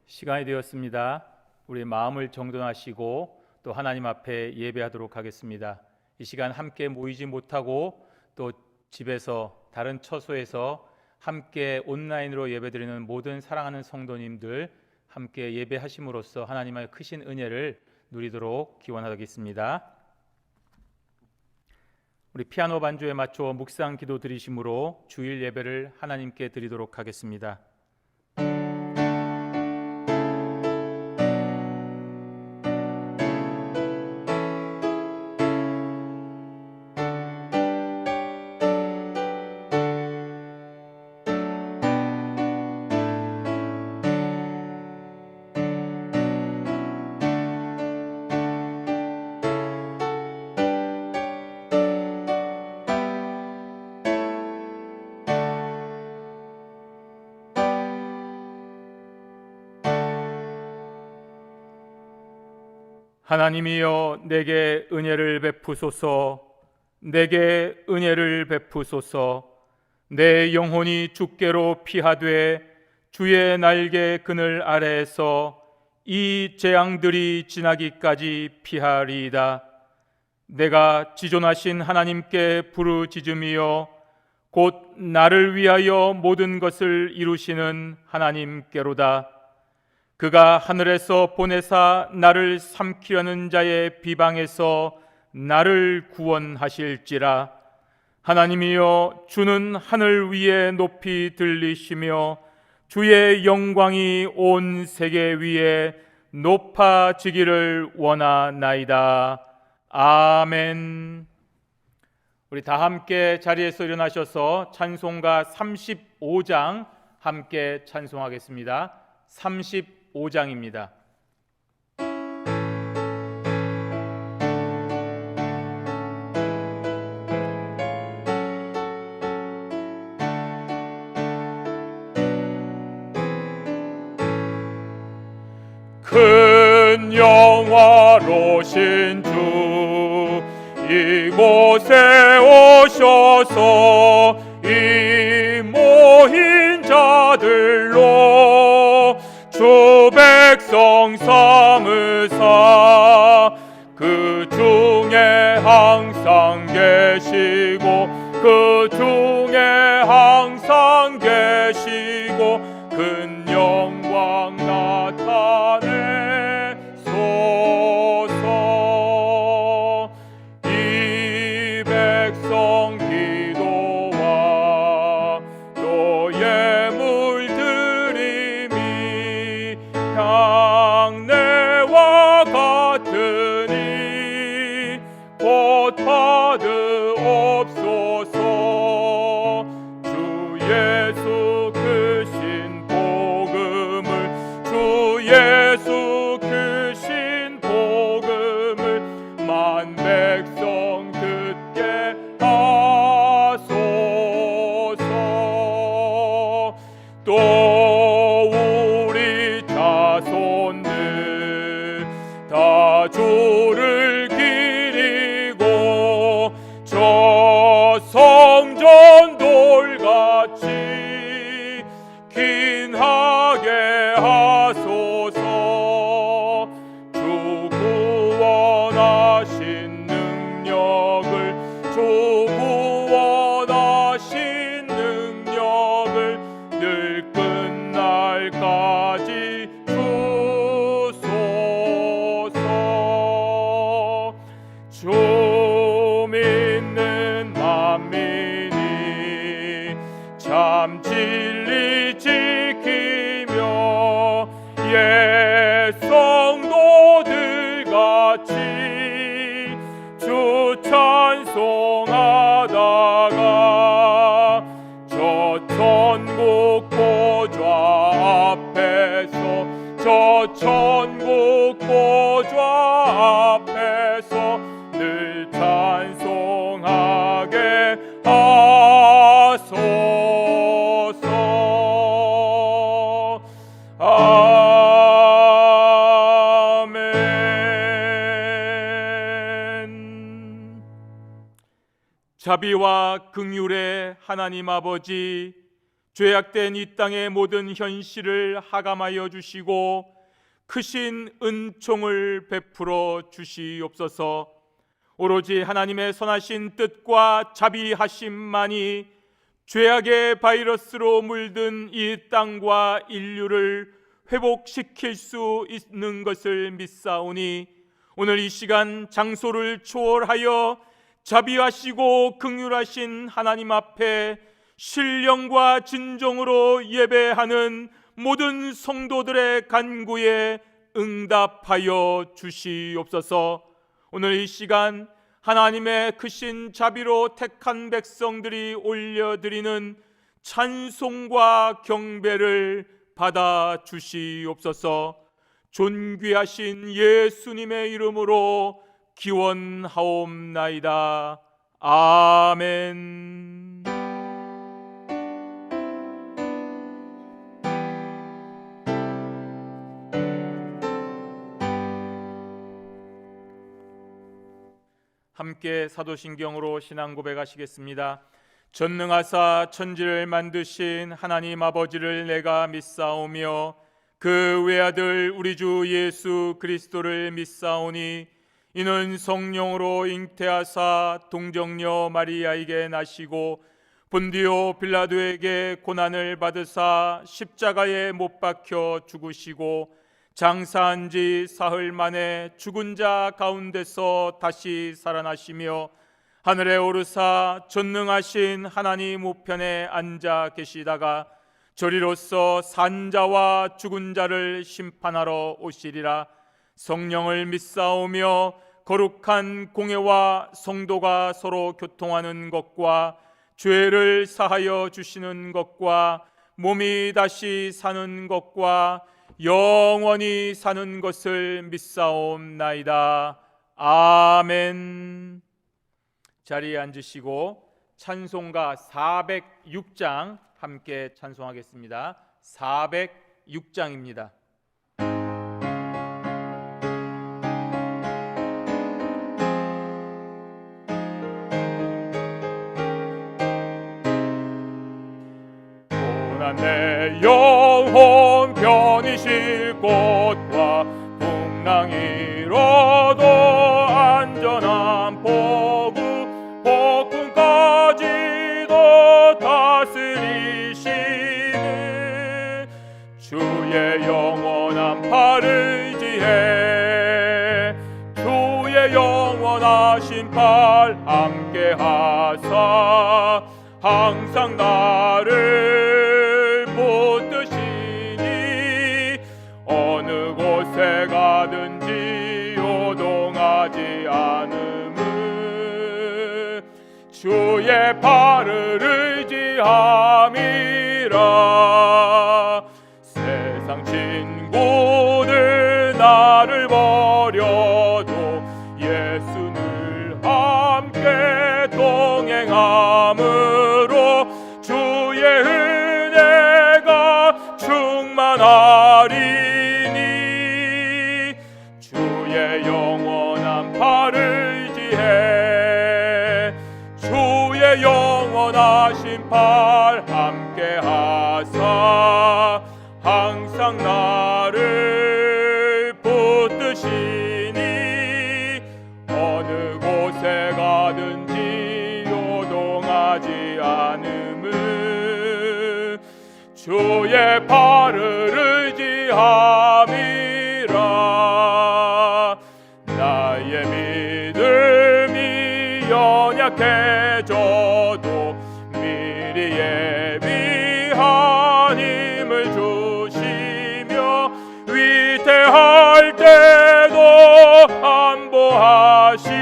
시간이 되었습니다. 우리 마음을 정돈하시고 또 하나님 앞에 예배하도록 하겠습니다. 이 시간 함께 모이지 못하고 또 집에서 다른 처소에서 함께 온라인으로 예배드리는 모든 사랑하는 성도님들 함께 예배하심으로써 하나님의 크신 은혜를 누리도록 기원하겠습니다. 우리 피아노 반주에 맞춰 묵상 기도 드리심으로 주일 예배를 하나님께 드리도록 하겠습니다. 하나님이여 내게 은혜를 베푸소서. 내게 은혜를 베푸소서. 내 영혼이 주께로 피하되 주의 날개 그늘 아래에서 이 재앙들이 지나기까지 피하리이다. 내가 지존하신 하나님께 부르짖음이여 곧 나를 위하여 모든 것을 이루시는 하나님께로다. 그가 하늘에서 보내사 나를 삼키려는 자의 비방에서 나를 구원하실지라. 하나님이여 주는 하늘 위에 높이 들리시며 주의 영광이 온 세계 위에 높아지기를 원하나이다. 아멘. 우리 다 함께 자리에서 일어나셔서 찬송가 35장 함께 찬송하겠습니다. 35장입니다. 큰 영화로신 주 이곳에 오셔서 이 모인 자들로 주 백성 삼으사 그 중에 항상 계시고 그 중에 항상 계시고 큰 영광 나타내소서. 이 백성 기도와 또 예물 드림이 향내와 같으니 곧 받으옵소서. 주 예수 크신 복음을 주 예수 크신 복음을 만 백성 듣게 하소서. 또 우리 자손들 다 주를 기리고 저 성전 돌같이 긴하게 하소서. 주 구원하신 능력을 주 구원하신 능력을 늘 끝날까지 주소서. 주 믿는 만민이 참 진리 지키며 옛 성도들 같이 주 찬송하다가 저 천국 보좌 앞에서 저 천국 보좌 앞에서 늘 찬송하게 하소서. 아멘. 자비와 긍휼의 하나님 아버지, 죄악된 이 땅의 모든 현실을 하감하여 주시고 크신 은총을 베풀어 주시옵소서. 오로지 하나님의 선하신 뜻과 자비하심만이 죄악의 바이러스로 물든 이 땅과 인류를 회복시킬 수 있는 것을 믿사오니 오늘 이 시간 장소를 초월하여 자비하시고 긍휼하신 하나님 앞에 신령과 진정으로 예배하는 모든 성도들의 간구에 응답하여 주시옵소서. 오늘 이 시간 하나님의 크신 자비로 택한 백성들이 올려드리는 찬송과 경배를 받아 주시옵소서. 존귀하신 예수님의 이름으로 기원하옵나이다. 아멘. 함께 사도신경으로 신앙 고백하시겠습니다. 전능하사 천지를 만드신 하나님 아버지를 내가 믿사오며 그 외아들 우리 주 예수 그리스도를 믿사오니 이는 성령으로 잉태하사 동정녀 마리아에게 나시고 본디오 빌라도에게 고난을 받으사 십자가에 못 박혀 죽으시고 장사한 지 사흘 만에 죽은 자 가운데서 다시 살아나시며 하늘에 오르사 전능하신 하나님 우편에 앉아 계시다가 저리로서 산 자와 죽은 자를 심판하러 오시리라. 성령을 믿사오며 거룩한 공회와 성도가 서로 교통하는 것과 죄를 사하여 주시는 것과 몸이 다시 사는 것과 영원히 사는 것을 믿사옵나이다. 아멘. 자리에 앉으시고 찬송가 406장 함께 찬송하겠습니다. 406장입니다. 내 영혼 편히 쉴 곳과 풍랑 이뤄도 안전한 포구 폭풍까지도 다스리시는 주의 영원한 팔을 지해 주의 영원하신 팔 함께 하사 항상 나를 붙드시니 어느 곳에 가든지 요동하지 않음은 주의 팔을 의지함이라. 세상 친구들 나를 버려도 예수 늘 함께 동행함으로 주의 은혜가 충만하리니 주의 영원한 팔을 지해 주의 영원하신 팔 함께 하사 항상 나를 붙드시니 어느 곳에 가든지 요동하지 않음은 주의 팔을 의지함이라. 나의 믿음이 연약해져도 미리 예비한 힘을 주시며 위태할 때도 안보하시는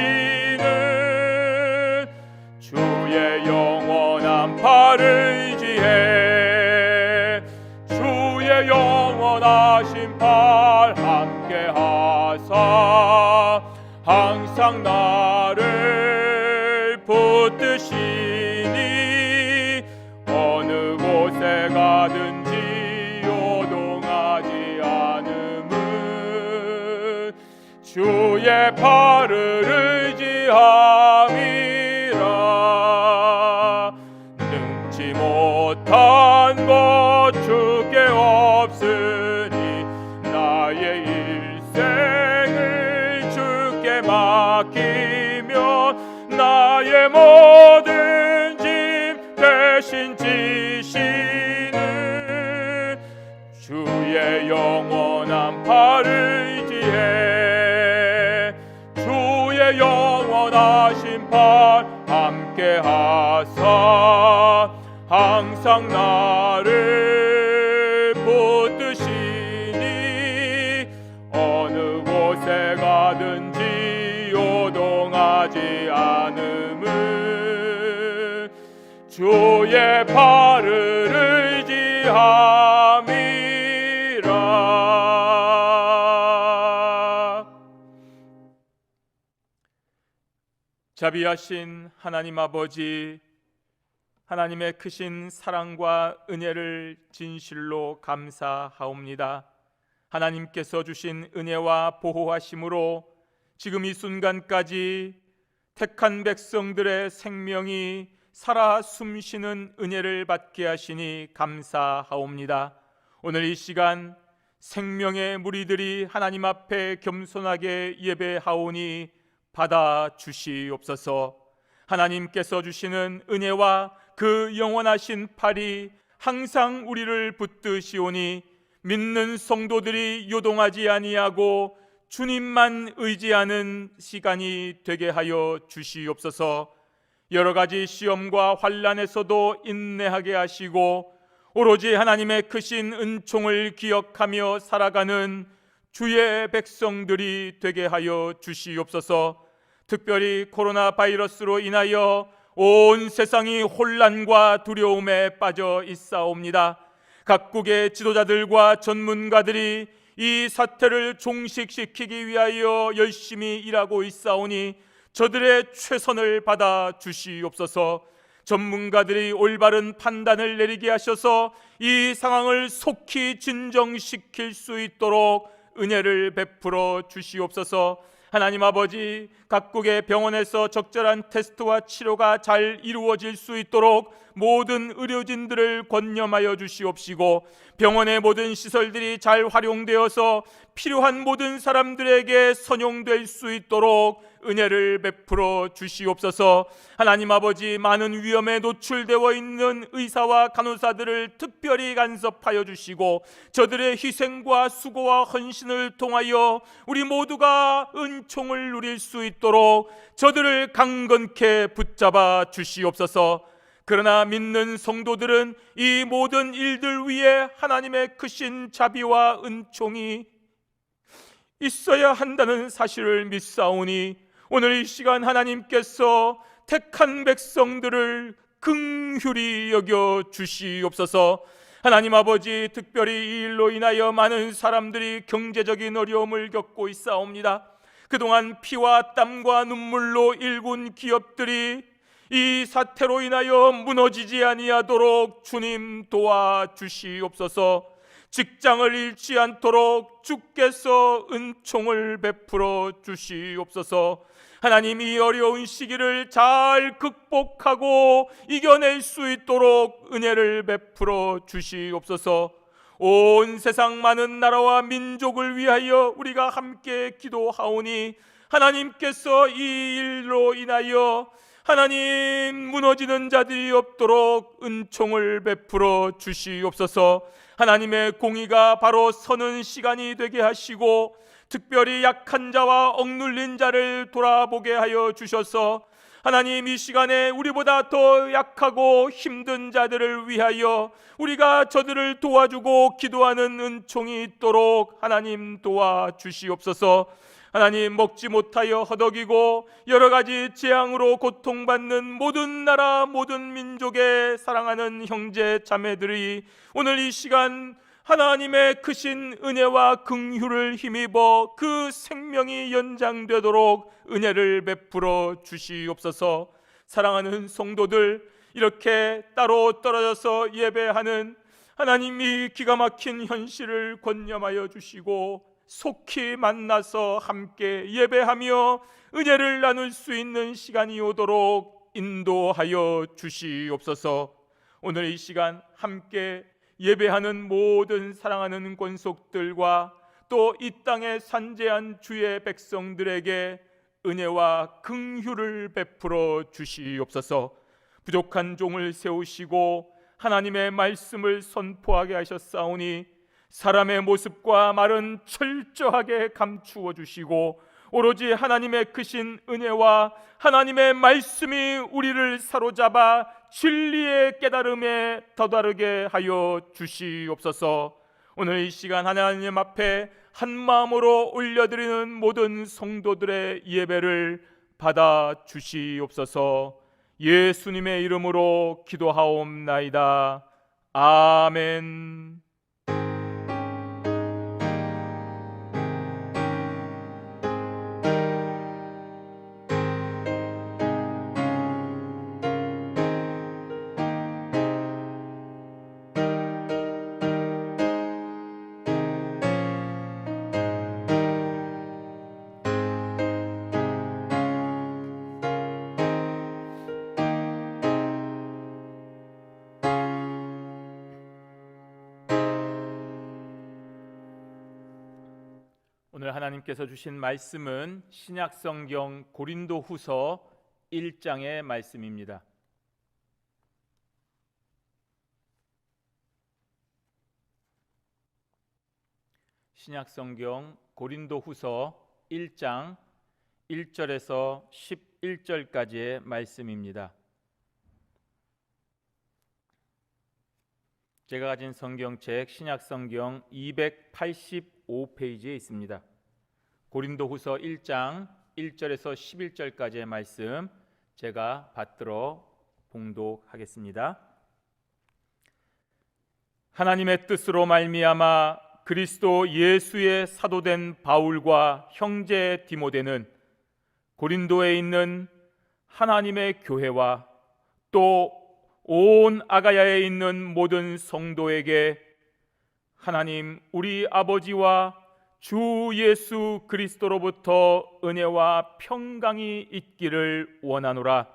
주의 영원한 팔을 지해 주의 영원하신 팔 함께 하사 항상 나를 붙드시니 어느 곳에 가든지 요동하지 않음은 주의 팔을 의지함이라. 능치 못한 맡기면 나의 모든 짐 대신 지시는 주의 영원한 팔을 의지해 주의 영원하신 팔 함께 하사 항상 나를 붙드시니 어느 곳에 가든지 요동하지 않음은 주의 팔을 의지함이라. 자비하신 하나님 아버지, 하나님의 크신 사랑과 은혜를 진실로 감사하옵니다. 하나님께서 주신 은혜와 보호하심으로 지금 이 순간까지 택한 백성들의 생명이 살아 숨쉬는 은혜를 받게 하시니 감사하옵니다. 오늘 이 시간 생명의 무리들이 하나님 앞에 겸손하게 예배하오니 받아 주시옵소서. 하나님께서 주시는 은혜와 그 영원하신 팔이 항상 우리를 붙드시오니 믿는 성도들이 요동하지 아니하고 주님만 의지하는 시간이 되게 하여 주시옵소서. 여러 가지 시험과 환난에서도 인내하게 하시고 오로지 하나님의 크신 은총을 기억하며 살아가는 주의 백성들이 되게 하여 주시옵소서. 특별히 코로나 바이러스로 인하여 온 세상이 혼란과 두려움에 빠져 있사옵니다. 각국의 지도자들과 전문가들이 이 사태를 종식시키기 위하여 열심히 일하고 있사오니 저들의 최선을 받아 주시옵소서. 전문가들이 올바른 판단을 내리게 하셔서 이 상황을 속히 진정시킬 수 있도록 은혜를 베풀어 주시옵소서. 하나님 아버지, 각국의 병원에서 적절한 테스트와 치료가 잘 이루어질 수 있도록 모든 의료진들을 권념하여 주시옵시고 병원의 모든 시설들이 잘 활용되어서 필요한 모든 사람들에게 선용될 수 있도록 은혜를 베풀어 주시옵소서. 하나님 아버지, 많은 위험에 노출되어 있는 의사와 간호사들을 특별히 간섭하여 주시고 저들의 희생과 수고와 헌신을 통하여 우리 모두가 은총을 누릴 수 있도록 저들을 강건케 붙잡아 주시옵소서. 그러나 믿는 성도들은 이 모든 일들 위에 하나님의 크신 자비와 은총이 있어야 한다는 사실을 믿사오니 오늘 이 시간 하나님께서 택한 백성들을 긍휼히 여겨 주시옵소서. 하나님 아버지, 특별히 이 일로 인하여 많은 사람들이 경제적인 어려움을 겪고 있사옵니다. 그동안 피와 땀과 눈물로 일군 기업들이 이 사태로 인하여 무너지지 아니하도록 주님 도와주시옵소서. 직장을 잃지 않도록 주께서 은총을 베풀어 주시옵소서. 하나님, 이 어려운 시기를 잘 극복하고 이겨낼 수 있도록 은혜를 베풀어 주시옵소서. 온 세상 많은 나라와 민족을 위하여 우리가 함께 기도하오니 하나님께서 이 일로 인하여 하나님 무너지는 자들이 없도록 은총을 베풀어 주시옵소서. 하나님의 공의가 바로 서는 시간이 되게 하시고 특별히 약한 자와 억눌린 자를 돌아보게 하여 주셔서 하나님, 이 시간에 우리보다 더 약하고 힘든 자들을 위하여 우리가 저들을 도와주고 기도하는 은총이 있도록 하나님 도와주시옵소서. 하나님, 먹지 못하여 허덕이고 여러 가지 재앙으로 고통받는 모든 나라 모든 민족의 사랑하는 형제 자매들이 오늘 이 시간 하나님의 크신 은혜와 긍휼을 힘입어 그 생명이 연장되도록 은혜를 베풀어 주시옵소서. 사랑하는 성도들, 이렇게 따로 떨어져서 예배하는 하나님이 기가 막힌 현실을 권념하여 주시고 속히 만나서 함께 예배하며 은혜를 나눌 수 있는 시간이 오도록 인도하여 주시옵소서. 오늘 이 시간 함께 예배하는 모든 사랑하는 권속들과 또 이 땅에 산재한 주의 백성들에게 은혜와 긍휼을 베풀어 주시옵소서. 부족한 종을 세우시고 하나님의 말씀을 선포하게 하셨사오니 사람의 모습과 말은 철저하게 감추어 주시고 오로지 하나님의 크신 은혜와 하나님의 말씀이 우리를 사로잡아 진리의 깨달음에 다다르게 하여 주시옵소서. 오늘 이 시간 하나님 앞에 한 마음으로 올려드리는 모든 성도들의 예배를 받아 주시옵소서. 예수님의 이름으로 기도하옵나이다. 아멘. 오늘 하나님께서 주신 말씀은 신약성경 고린도후서 1장의 말씀입니다. 신약성경 고린도후서 1장 1절에서 11절까지의 말씀입니다. 제가 가진 성경책 신약성경 285페이지에 있습니다. 고린도후서 1장 1절에서 11절까지의 말씀 제가 받들어 봉독하겠습니다. 하나님의 뜻으로 말미암아 그리스도 예수의 사도된 바울과 형제 디모데는 고린도에 있는 하나님의 교회와 또 온 아가야에 있는 모든 성도에게 하나님 우리 아버지와 주 예수 그리스도로부터 은혜와 평강이 있기를 원하노라.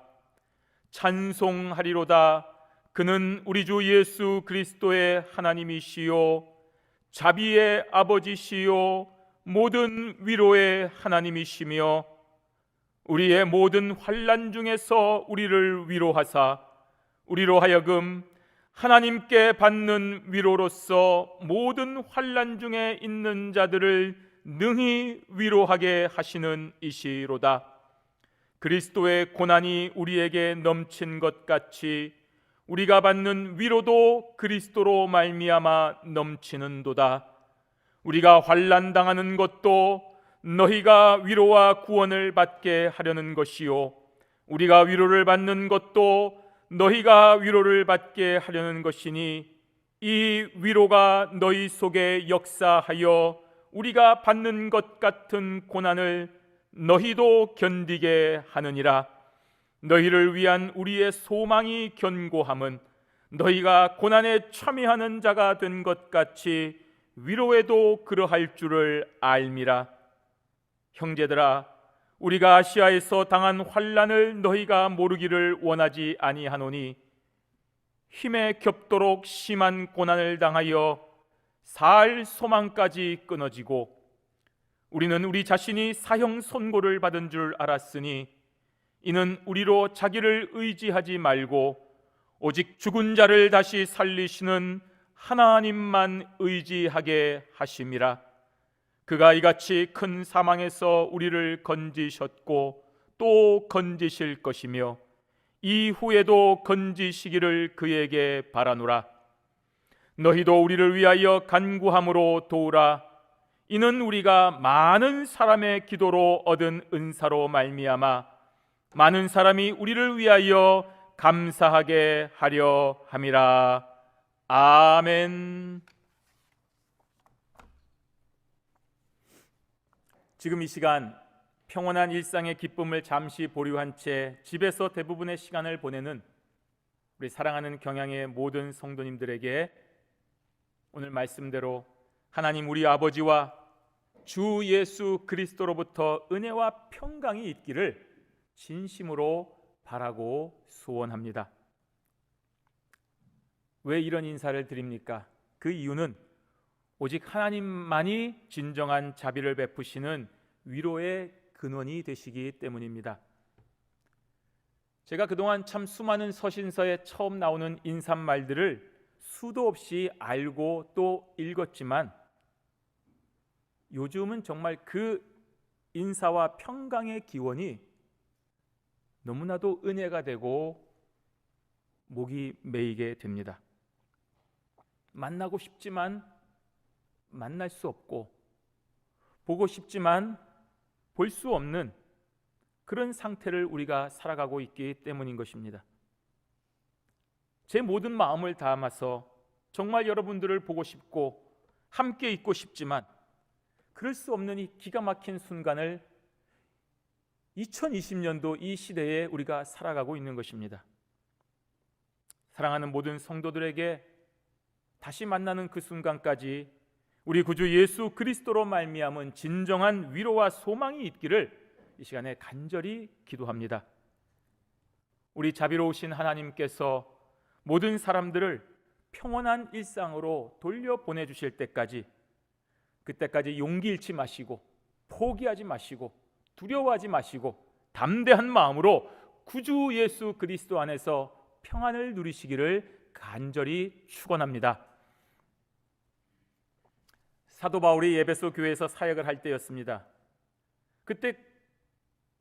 찬송하리로다. 그는 우리 주 예수 그리스도의 하나님이시요 자비의 아버지시요 모든 위로의 하나님이시며 우리의 모든 환난 중에서 우리를 위로하사 우리로 하여금 하나님께 받는 위로로서 모든 환난 중에 있는 자들을 능히 위로하게 하시는 이시로다. 그리스도의 고난이 우리에게 넘친 것 같이 우리가 받는 위로도 그리스도로 말미암아 넘치는도다. 우리가 환난 당하는 것도 너희가 위로와 구원을 받게 하려는 것이요 우리가 위로를 받는 것도 너희가 위로를 받게 하려는 것이니 이 위로가 너희 속에 역사하여 우리가 받는 것 같은 고난을 너희도 견디게 하느니라. 너희를 위한 우리의 소망이 견고함은 너희가 고난에 참여하는 자가 된 것 같이 위로에도 그러할 줄을 알미라. 형제들아, 우리가 아시아에서 당한 환난을 너희가 모르기를 원하지 아니하노니 힘에 겹도록 심한 고난을 당하여 살 소망까지 끊어지고 우리는 우리 자신이 사형 선고를 받은 줄 알았으니 이는 우리로 자기를 의지하지 말고 오직 죽은 자를 다시 살리시는 하나님만 의지하게 하심이라. 그가 이같이 큰 사망에서 우리를 건지셨고 또 건지실 것이며 이후에도 건지시기를 그에게 바라노라. 너희도 우리를 위하여 간구함으로 도우라. 이는 우리가 많은 사람의 기도로 얻은 은사로 말미암아 많은 사람이 우리를 위하여 감사하게 하려 함이라. 아멘. 지금 이 시간 평온한 일상의 기쁨을 잠시 보류한 채 집에서 대부분의 시간을 보내는 우리 사랑하는 경향의 모든 성도님들에게 오늘 말씀대로 하나님 우리 아버지와 주 예수 그리스도로부터 은혜와 평강이 있기를 진심으로 바라고 소원합니다. 왜 이런 인사를 드립니까? 그 이유는 오직 하나님만이 진정한 자비를 베푸시는 위로의 근원이 되시기 때문입니다. 제가 그동안 참 수많은 서신서에 처음 나오는 인사말들을 수도 없이 알고 또 읽었지만 요즘은 정말 그 인사와 평강의 기원이 너무나도 은혜가 되고 목이 메이게 됩니다. 만나고 싶지만 만날 수 없고 보고 싶지만 볼 수 없는 그런 상태를 우리가 살아가고 있기 때문인 것입니다. 제 모든 마음을 담아서 정말 여러분들을 보고 싶고 함께 있고 싶지만 그럴 수 없는 이 기가 막힌 순간을 2020년도 이 시대에 우리가 살아가고 있는 것입니다. 사랑하는 모든 성도들에게 다시 만나는 그 순간까지 우리 구주 예수 그리스도로 말미암은 진정한 위로와 소망이 있기를 이 시간에 간절히 기도합니다. 우리 자비로우신 하나님께서 모든 사람들을 평온한 일상으로 돌려보내 주실 때까지, 그때까지 용기 잃지 마시고 포기하지 마시고 두려워하지 마시고 담대한 마음으로 구주 예수 그리스도 안에서 평안을 누리시기를 간절히 축원합니다. 사도 바울이 에베소 교회에서 사역을 할 때였습니다. 그때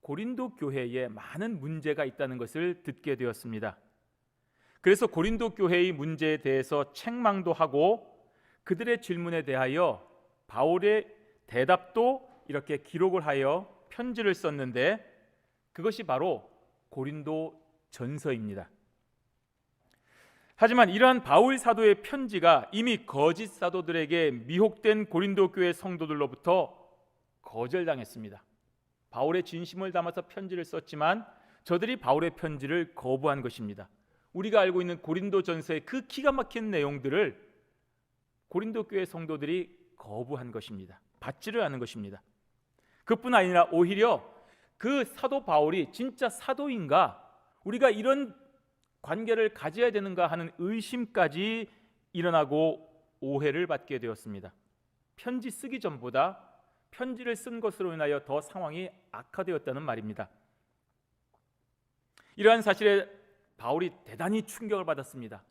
고린도 교회에 많은 문제가 있다는 것을 듣게 되었습니다. 그래서 고린도 교회의 문제에 대해서 책망도 하고 그들의 질문에 대하여 바울의 대답도 이렇게 기록을 하여 편지를 썼는데 그것이 바로 고린도 전서입니다. 하지만 이러한 바울 사도의 편지가 이미 거짓 사도들에게 미혹된 고린도 교회 성도들로부터 거절당했습니다. 바울의 진심을 담아서 편지를 썼지만 저들이 바울의 편지를 거부한 것입니다. 우리가 알고 있는 고린도 전서의 그 기가 막힌 내용들을 고린도 교회 성도들이 거부한 것입니다. 받지를 않은 것입니다. 그뿐 아니라 오히려 그 사도 바울이 진짜 사도인가, 우리가 이런 관계를 가져야 되는가 하는 의심까지 일어나고 오해를 받게 되었습니다. 편지 쓰기 전보다 편지를 쓴 것으로 인하여 더 상황이 악화되었다는 말입니다. 이러한 사실에 바울이 대단히 충격을 받았습니다.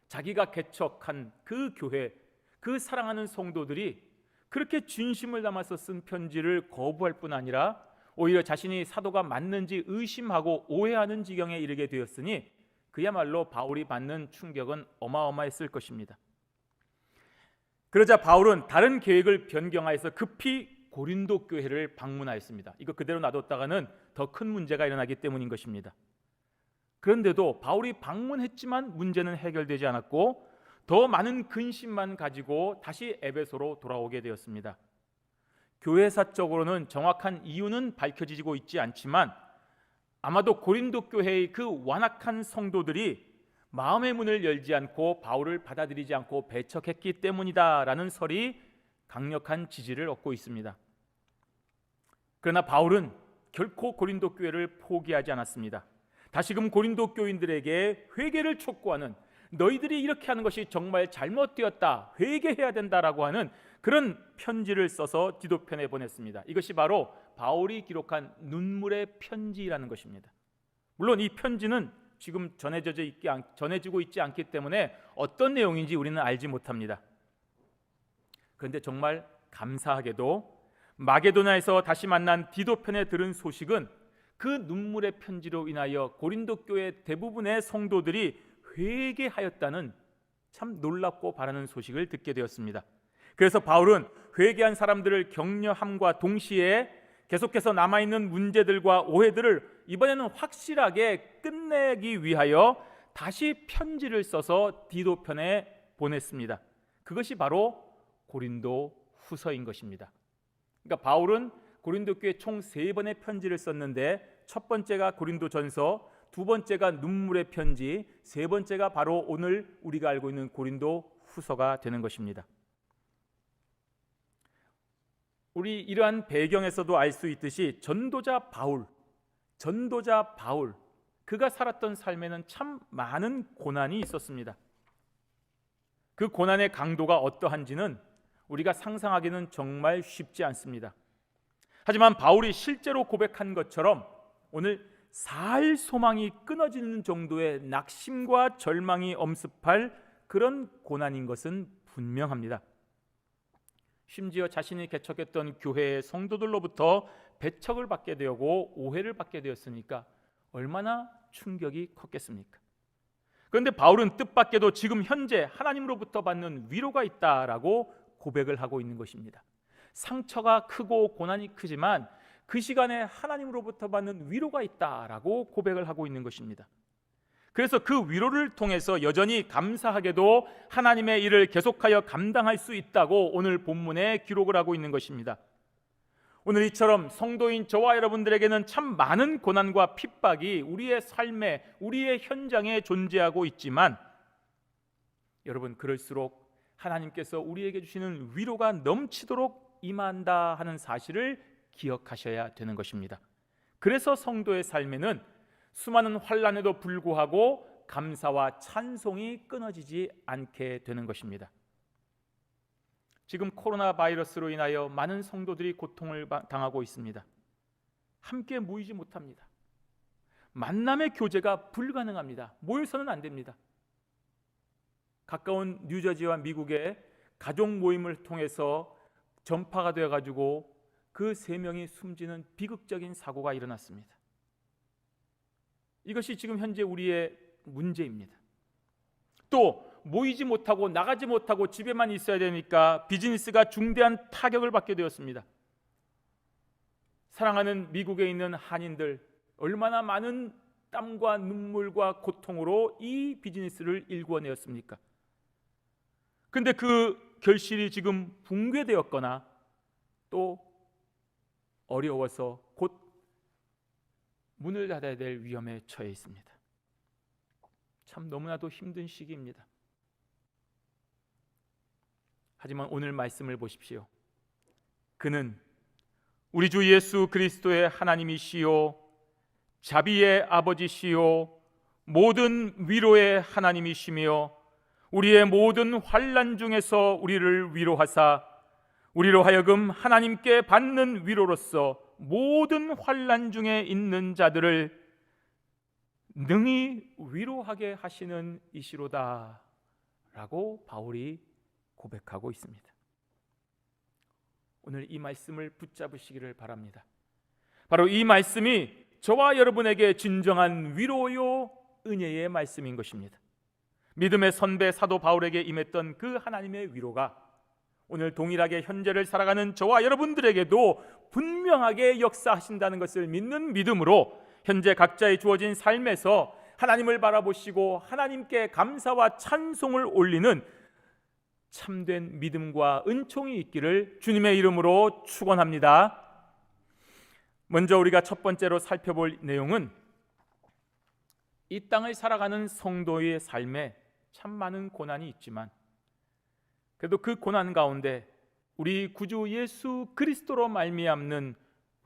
자기가 개척한 그 교회, 그 사랑하는 성도들이 그렇게 진심을 담아서 쓴 편지를 거부할 뿐 아니라 오히려 자신이 사도가 맞는지 의심하고 오해하는 지경에 이르게 되었으니 그야말로 바울이 받는 충격은 어마어마했을 것입니다. 그러자 바울은 다른 계획을 변경하여서 급히 고린도 교회를 방문하였습니다. 이거 그대로 놔뒀다가는 더 큰 문제가 일어나기 때문인 것입니다. 그런데도 바울이 방문했지만 문제는 해결되지 않았고 더 많은 근심만 가지고 다시 에베소로 돌아오게 되었습니다. 교회사적으로는 정확한 이유는 밝혀지고 있지 않지만 아마도 고린도 교회의 그 완악한 성도들이 마음의 문을 열지 않고 바울을 받아들이지 않고 배척했기 때문이다라는 설이 강력한 지지를 얻고 있습니다. 그러나 바울은 결코 고린도 교회를 포기하지 않았습니다. 다시금 고린도 교인들에게 회개를 촉구하는, 너희들이 이렇게 하는 것이 정말 잘못되었다, 회개해야 된다라고 하는 그런 편지를 써서 디도편에 보냈습니다. 이것이 바로 바울이 기록한 눈물의 편지라는 것입니다. 물론 이 편지는 지금 전해지고 있지 않기 때문에 어떤 내용인지 우리는 알지 못합니다. 그런데 정말 감사하게도 마게도냐에서 다시 만난 디도편에 들은 소식은 그 눈물의 편지로 인하여 고린도 교회 대부분의 성도들이 회개하였다는 참 놀랍고 바라는 소식을 듣게 되었습니다. 그래서 바울은 회개한 사람들을 격려함과 동시에 계속해서 남아있는 문제들과 오해들을 이번에는 확실하게 끝내기 위하여 다시 편지를 써서 디도편에 보냈습니다. 그것이 바로 고린도 후서인 것입니다. 그러니까 바울은 고린도 교회 총 3번의 편지를 썼는데 첫 번째가 고린도 전서, 두 번째가 눈물의 편지, 세 번째가 바로 오늘 우리가 알고 있는 고린도 후서가 되는 것입니다. 우리 이러한 배경에서도 알 수 있듯이 전도자 바울, 그가 살았던 삶에는 참 많은 고난이 있었습니다. 그 고난의 강도가 어떠한지는 우리가 상상하기는 정말 쉽지 않습니다. 하지만 바울이 실제로 고백한 것처럼 오늘 살 소망이 끊어지는 정도의 낙심과 절망이 엄습할 그런 고난인 것은 분명합니다. 심지어 자신이 개척했던 교회의 성도들로부터 배척을 받게 되고 오해를 받게 되었으니까 얼마나 충격이 컸겠습니까? 그런데 바울은 뜻밖에도 지금 현재 하나님으로부터 받는 위로가 있다라고 고백을 하고 있는 것입니다. 상처가 크고 고난이 크지만 그 시간에 하나님으로부터 받는 위로가 있다라고 고백을 하고 있는 것입니다. 그래서 그 위로를 통해서 여전히 감사하게도 하나님의 일을 계속하여 감당할 수 있다고 오늘 본문에 기록을 하고 있는 것입니다. 오늘 이처럼 성도인 저와 여러분들에게는 참 많은 고난과 핍박이 우리의 삶에, 우리의 현장에 존재하고 있지만 여러분, 그럴수록 하나님께서 우리에게 주시는 위로가 넘치도록 임한다 하는 사실을 기억하셔야 되는 것입니다. 그래서 성도의 삶에는 수많은 환난에도 불구하고 감사와 찬송이 끊어지지 않게 되는 것입니다. 지금 코로나 바이러스로 인하여 많은 성도들이 고통을 당하고 있습니다. 함께 모이지 못합니다. 만남의 교제가 불가능합니다. 모여서는 안 됩니다. 가까운 뉴저지와 미국의 가족 모임을 통해서 전파가 되어가지고 그 3명이 숨지는 비극적인 사고가 일어났습니다. 이것이 지금 현재 우리의 문제입니다. 또 모이지 못하고 나가지 못하고 집에만 있어야 되니까 비즈니스가 중대한 타격을 받게 되었습니다. 사랑하는 미국에 있는 한인들, 얼마나 많은 땀과 눈물과 고통으로 이 비즈니스를 일궈내었습니까? 그런데 그 결실이 지금 붕괴되었거나 또 어려워서 곧 문을 닫아야 될 위험에 처해 있습니다. 참 너무나도 힘든 시기입니다. 하지만 오늘 말씀을 보십시오. 그는 우리 주 예수 그리스도의 하나님이시요 자비의 아버지시요 모든 위로의 하나님이시며 우리의 모든 환난 중에서 우리를 위로하사 우리로 하여금 하나님께 받는 위로로서 모든 환난 중에 있는 자들을 능히 위로하게 하시는 이시로다 라고 바울이 고백하고 있습니다. 오늘 이 말씀을 붙잡으시기를 바랍니다. 바로 이 말씀이 저와 여러분에게 진정한 위로요 은혜의 말씀인 것입니다. 믿음의 선배 사도 바울에게 임했던 그 하나님의 위로가 오늘 동일하게 현재를 살아가는 저와 여러분들에게도 분명하게 역사하신다는 것을 믿는 믿음으로 현재 각자의 주어진 삶에서 하나님을 바라보시고 하나님께 감사와 찬송을 올리는 참된 믿음과 은총이 있기를 주님의 이름으로 축원합니다. 먼저 우리가 첫 번째로 살펴볼 내용은 이 땅을 살아가는 성도의 삶에 참 많은 고난이 있지만 그래도 그 고난 가운데 우리 구주 예수 그리스도로 말미암는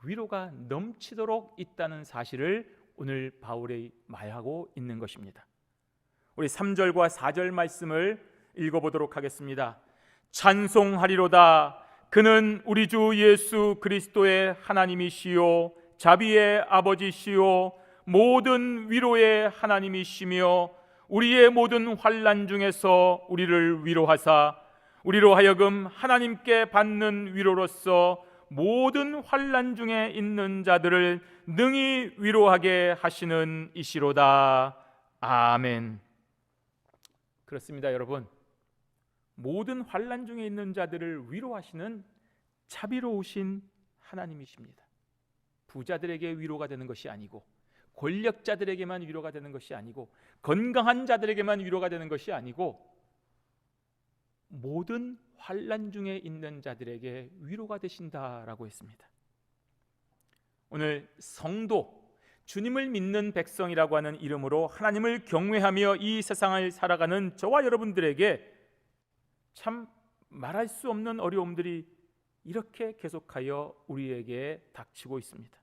위로가 넘치도록 있다는 사실을 오늘 바울이 말하고 있는 것입니다. 우리 3절과 4절 말씀을 읽어보도록 하겠습니다. 찬송하리로다. 그는 우리 주 예수 그리스도의 하나님이시요 자비의 아버지시요 모든 위로의 하나님이시며 우리의 모든 환난 중에서 우리를 위로하사 우리로 하여금 하나님께 받는 위로로서 모든 환난 중에 있는 자들을 능히 위로하게 하시는 이시로다. 아멘. 그렇습니다, 여러분. 모든 환난 중에 있는 자들을 위로하시는 자비로우신 하나님이십니다. 부자들에게 위로가 되는 것이 아니고 권력자들에게만 위로가 되는 것이 아니고 건강한 자들에게만 위로가 되는 것이 아니고 모든 환난 중에 있는 자들에게 위로가 되신다라고 했습니다. 오늘 성도, 주님을 믿는 백성이라고 하는 이름으로 하나님을 경외하며 이 세상을 살아가는 저와 여러분들에게 참 말할 수 없는 어려움들이 이렇게 계속하여 우리에게 닥치고 있습니다.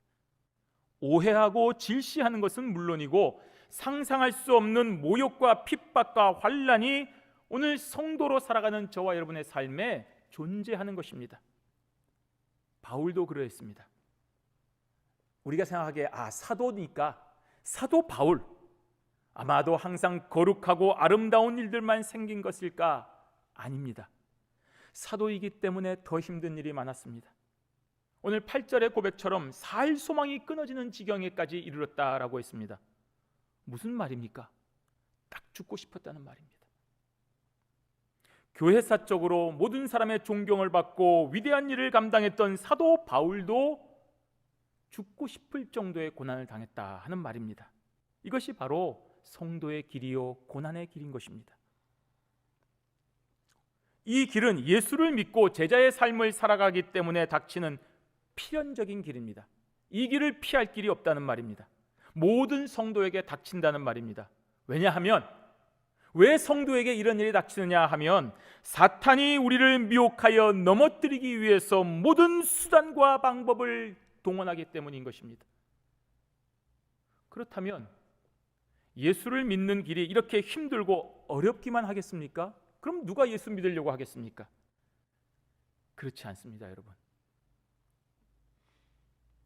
오해하고 질시하는 것은 물론이고 상상할 수 없는 모욕과 핍박과 환난이 오늘 성도로 살아가는 저와 여러분의 삶에 존재하는 것입니다. 바울도 그러했습니다. 우리가 생각하기에 사도니까 사도 바울 아마도 항상 거룩하고 아름다운 일들만 생긴 것일까? 아닙니다. 사도이기 때문에 더 힘든 일이 많았습니다. 오늘 8절의 고백처럼 살 소망이 끊어지는 지경에까지 이르렀다라고 했습니다. 무슨 말입니까? 딱 죽고 싶었다는 말입니다. 교회사적으로 모든 사람의 존경을 받고 위대한 일을 감당했던 사도 바울도 죽고 싶을 정도의 고난을 당했다 하는 말입니다. 이것이 바로 성도의 길이요 고난의 길인 것입니다. 이 길은 예수를 믿고 제자의 삶을 살아가기 때문에 닥치는 필연적인 길입니다. 이 길을 피할 길이 없다는 말입니다. 모든 성도에게 닥친다는 말입니다. 왜냐하면 왜 성도에게 이런 일이 닥치느냐 하면 사탄이 우리를 미혹하여 넘어뜨리기 위해서 모든 수단과 방법을 동원하기 때문인 것입니다. 그렇다면 예수를 믿는 길이 이렇게 힘들고 어렵기만 하겠습니까? 그럼 누가 예수 믿으려고 하겠습니까? 그렇지 않습니다, 여러분.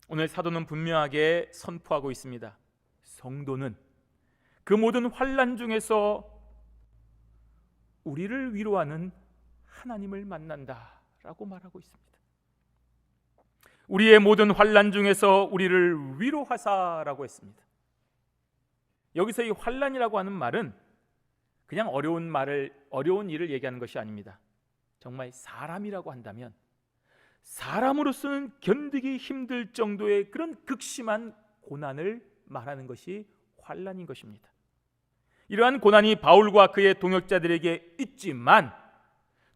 오늘 사도는 분명하게 선포하고 있습니다. 성도는 그 모든 환난 중에서 우리를 위로하는 하나님을 만난다라고 말하고 있습니다. 우리의 모든 환난 중에서 우리를 위로하사라고 했습니다. 여기서 이 환난이라고 하는 말은 그냥 어려운 일을 얘기하는 것이 아닙니다. 정말 사람이라고 한다면 사람으로서는 견디기 힘들 정도의 그런 극심한 고난을 말하는 것이 환난인 것입니다. 이러한 고난이 바울과 그의 동역자들에게 있지만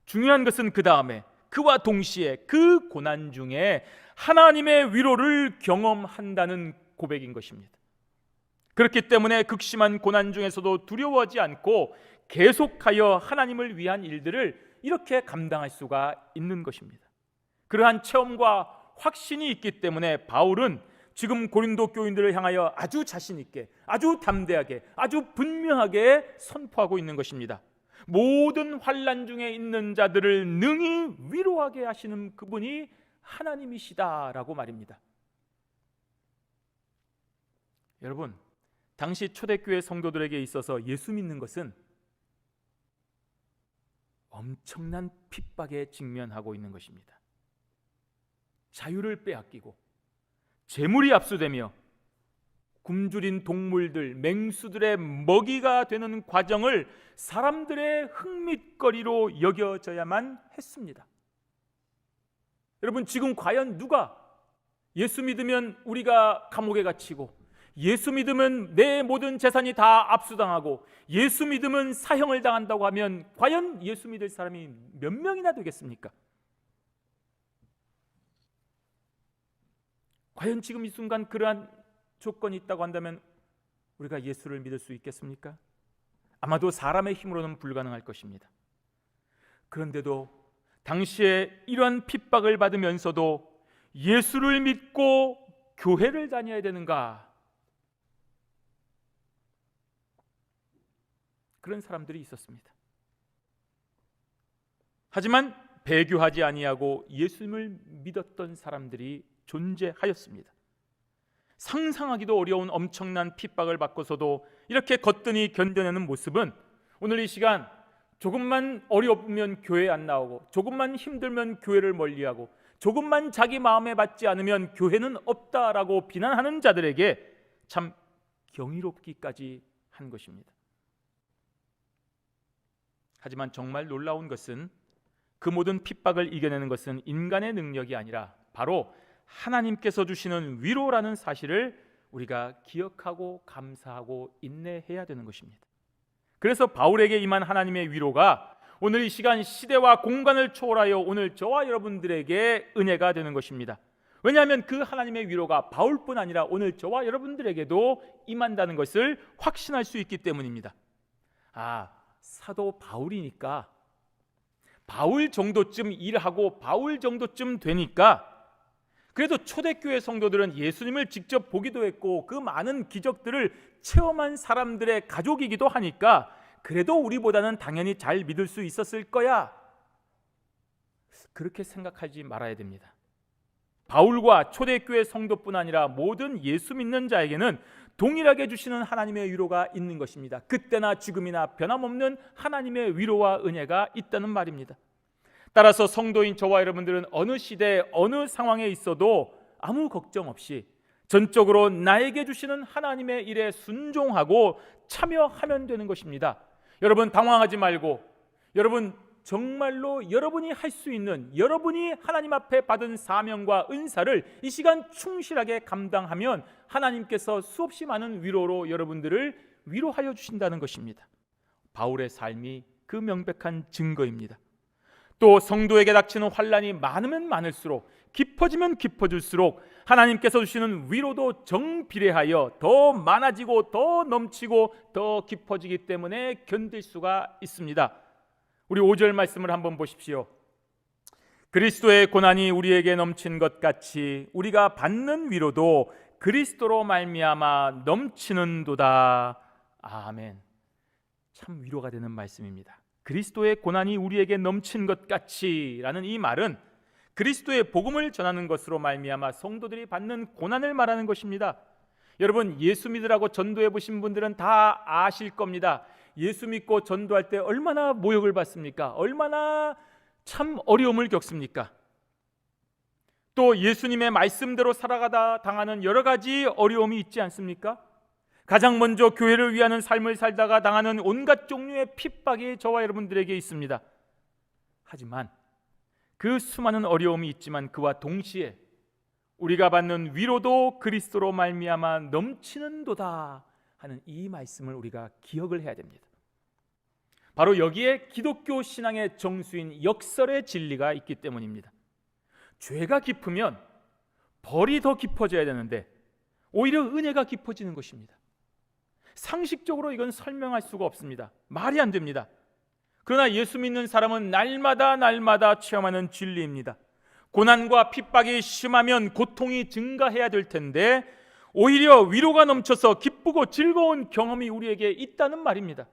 중요한 것은 그 다음에 그와 동시에 그 고난 중에 하나님의 위로를 경험한다는 고백인 것입니다. 그렇기 때문에 극심한 고난 중에서도 두려워하지 않고 계속하여 하나님을 위한 일들을 이렇게 감당할 수가 있는 것입니다. 그러한 체험과 확신이 있기 때문에 바울은 지금 고린도 교인들을 향하여 아주 자신 있게, 아주 담대하게, 아주 분명하게 선포하고 있는 것입니다. 모든 환난 중에 있는 자들을 능히 위로하게 하시는 그분이 하나님이시다라고 말입니다. 여러분, 당시 초대교회 성도들에게 있어서 예수 믿는 것은 엄청난 핍박에 직면하고 있는 것입니다. 자유를 빼앗기고 재물이 압수되며 굶주린 동물들, 맹수들의 먹이가 되는 과정을 사람들의 흥밋거리로 여겨져야만 했습니다. 여러분, 지금 과연 누가 예수 믿으면 우리가 감옥에 갇히고, 예수 믿으면 내 모든 재산이 다 압수당하고, 예수 믿으면 사형을 당한다고 하면 과연 예수 믿을 사람이 몇 명이나 되겠습니까? 과연 지금 이 순간 그러한 조건이 있다고 한다면 우리가 예수를 믿을 수 있겠습니까? 아마도 사람의 힘으로는 불가능할 것입니다. 그런데도 당시에 이러한 핍박을 받으면서도 예수를 믿고 교회를 다녀야 되는가? 그런 사람들이 있었습니다. 하지만 배교하지 아니하고 예수님을 믿었던 사람들이 존재하였습니다. 상상하기도 어려운 엄청난 핍박을 받고서도 이렇게 거뜬히 견뎌내는 모습은 오늘 이 시간 조금만 어려우면 교회 안 나오고, 조금만 힘들면 교회를 멀리하고, 조금만 자기 마음에 맞지 않으면 교회는 없다라고 비난하는 자들에게 참 경이롭기까지 한 것입니다. 하지만 정말 놀라운 것은 그 모든 핍박을 이겨내는 것은 인간의 능력이 아니라 바로 하나님께서 주시는 위로라는 사실을 우리가 기억하고 감사하고 인내해야 되는 것입니다. 그래서 바울에게 임한 하나님의 위로가 오늘 이 시간 시대와 공간을 초월하여 오늘 저와 여러분들에게 은혜가 되는 것입니다. 왜냐하면 그 하나님의 위로가 바울뿐 아니라 오늘 저와 여러분들에게도 임한다는 것을 확신할 수 있기 때문입니다. 사도 바울이니까, 바울 정도쯤 일하고 바울 정도쯤 되니까 그래도 초대교회 성도들은 예수님을 직접 보기도 했고 그 많은 기적들을 체험한 사람들의 가족이기도 하니까 그래도 우리보다는 당연히 잘 믿을 수 있었을 거야, 그렇게 생각하지 말아야 됩니다. 바울과 초대교회 성도뿐 아니라 모든 예수 믿는 자에게는 동일하게 주시는 하나님의 위로가 있는 것입니다. 그때나 지금이나 변함없는 하나님의 위로와 은혜가 있다는 말입니다. 따라서 성도인 저와 여러분들은 어느 시대 어느 상황에 있어도 아무 걱정 없이 전적으로 나에게 주시는 하나님의 일에 순종하고 참여하면 되는 것입니다. 여러분 당황하지 말고, 여러분 정말로 여러분이 할 수 있는, 여러분이 하나님 앞에 받은 사명과 은사를 이 시간 충실하게 감당하면 하나님께서 수없이 많은 위로로 여러분들을 위로하여 주신다는 것입니다. 바울의 삶이 그 명백한 증거입니다. 또 성도에게 닥치는 환난이 많으면 많을수록, 깊어지면 깊어질수록 하나님께서 주시는 위로도 정비례하여 더 많아지고 더 넘치고 더 깊어지기 때문에 견딜 수가 있습니다. 우리 5절 말씀을 한번 보십시오. 그리스도의 고난이 우리에게 넘친 것 같이 우리가 받는 위로도 그리스도로 말미암아 넘치는도다. 아멘. 참 위로가 되는 말씀입니다. 그리스도의 고난이 우리에게 넘친 것 같이 라는 이 말은 그리스도의 복음을 전하는 것으로 말미암아 성도들이 받는 고난을 말하는 것입니다. 여러분 예수 믿으라고 전도해 보신 분들은 다 아실 겁니다. 예수 믿고 전도할 때 얼마나 모욕을 받습니까? 얼마나 참 어려움을 겪습니까? 또 예수님의 말씀대로 살아가다 당하는 여러 가지 어려움이 있지 않습니까? 가장 먼저 교회를 위하는 삶을 살다가 당하는 온갖 종류의 핍박이 저와 여러분들에게 있습니다. 하지만 그 수많은 어려움이 있지만 그와 동시에 우리가 받는 위로도 그리스도로 말미암아 넘치는도다 하는 이 말씀을 우리가 기억을 해야 됩니다. 바로 여기에 기독교 신앙의 정수인 역설의 진리가 있기 때문입니다. 죄가 깊으면 벌이 더 깊어져야 되는데 오히려 은혜가 깊어지는 것입니다. 상식적으로 이건 설명할 수가 없습니다. 말이 안 됩니다. 그러나 예수 믿는 사람은 날마다 체험하는 진리입니다. 고난과 핍박이 심하면 고통이 증가해야 될 텐데 오히려 위로가 넘쳐서 기쁘고 즐거운 경험이 우리에게 있다는 말입니다.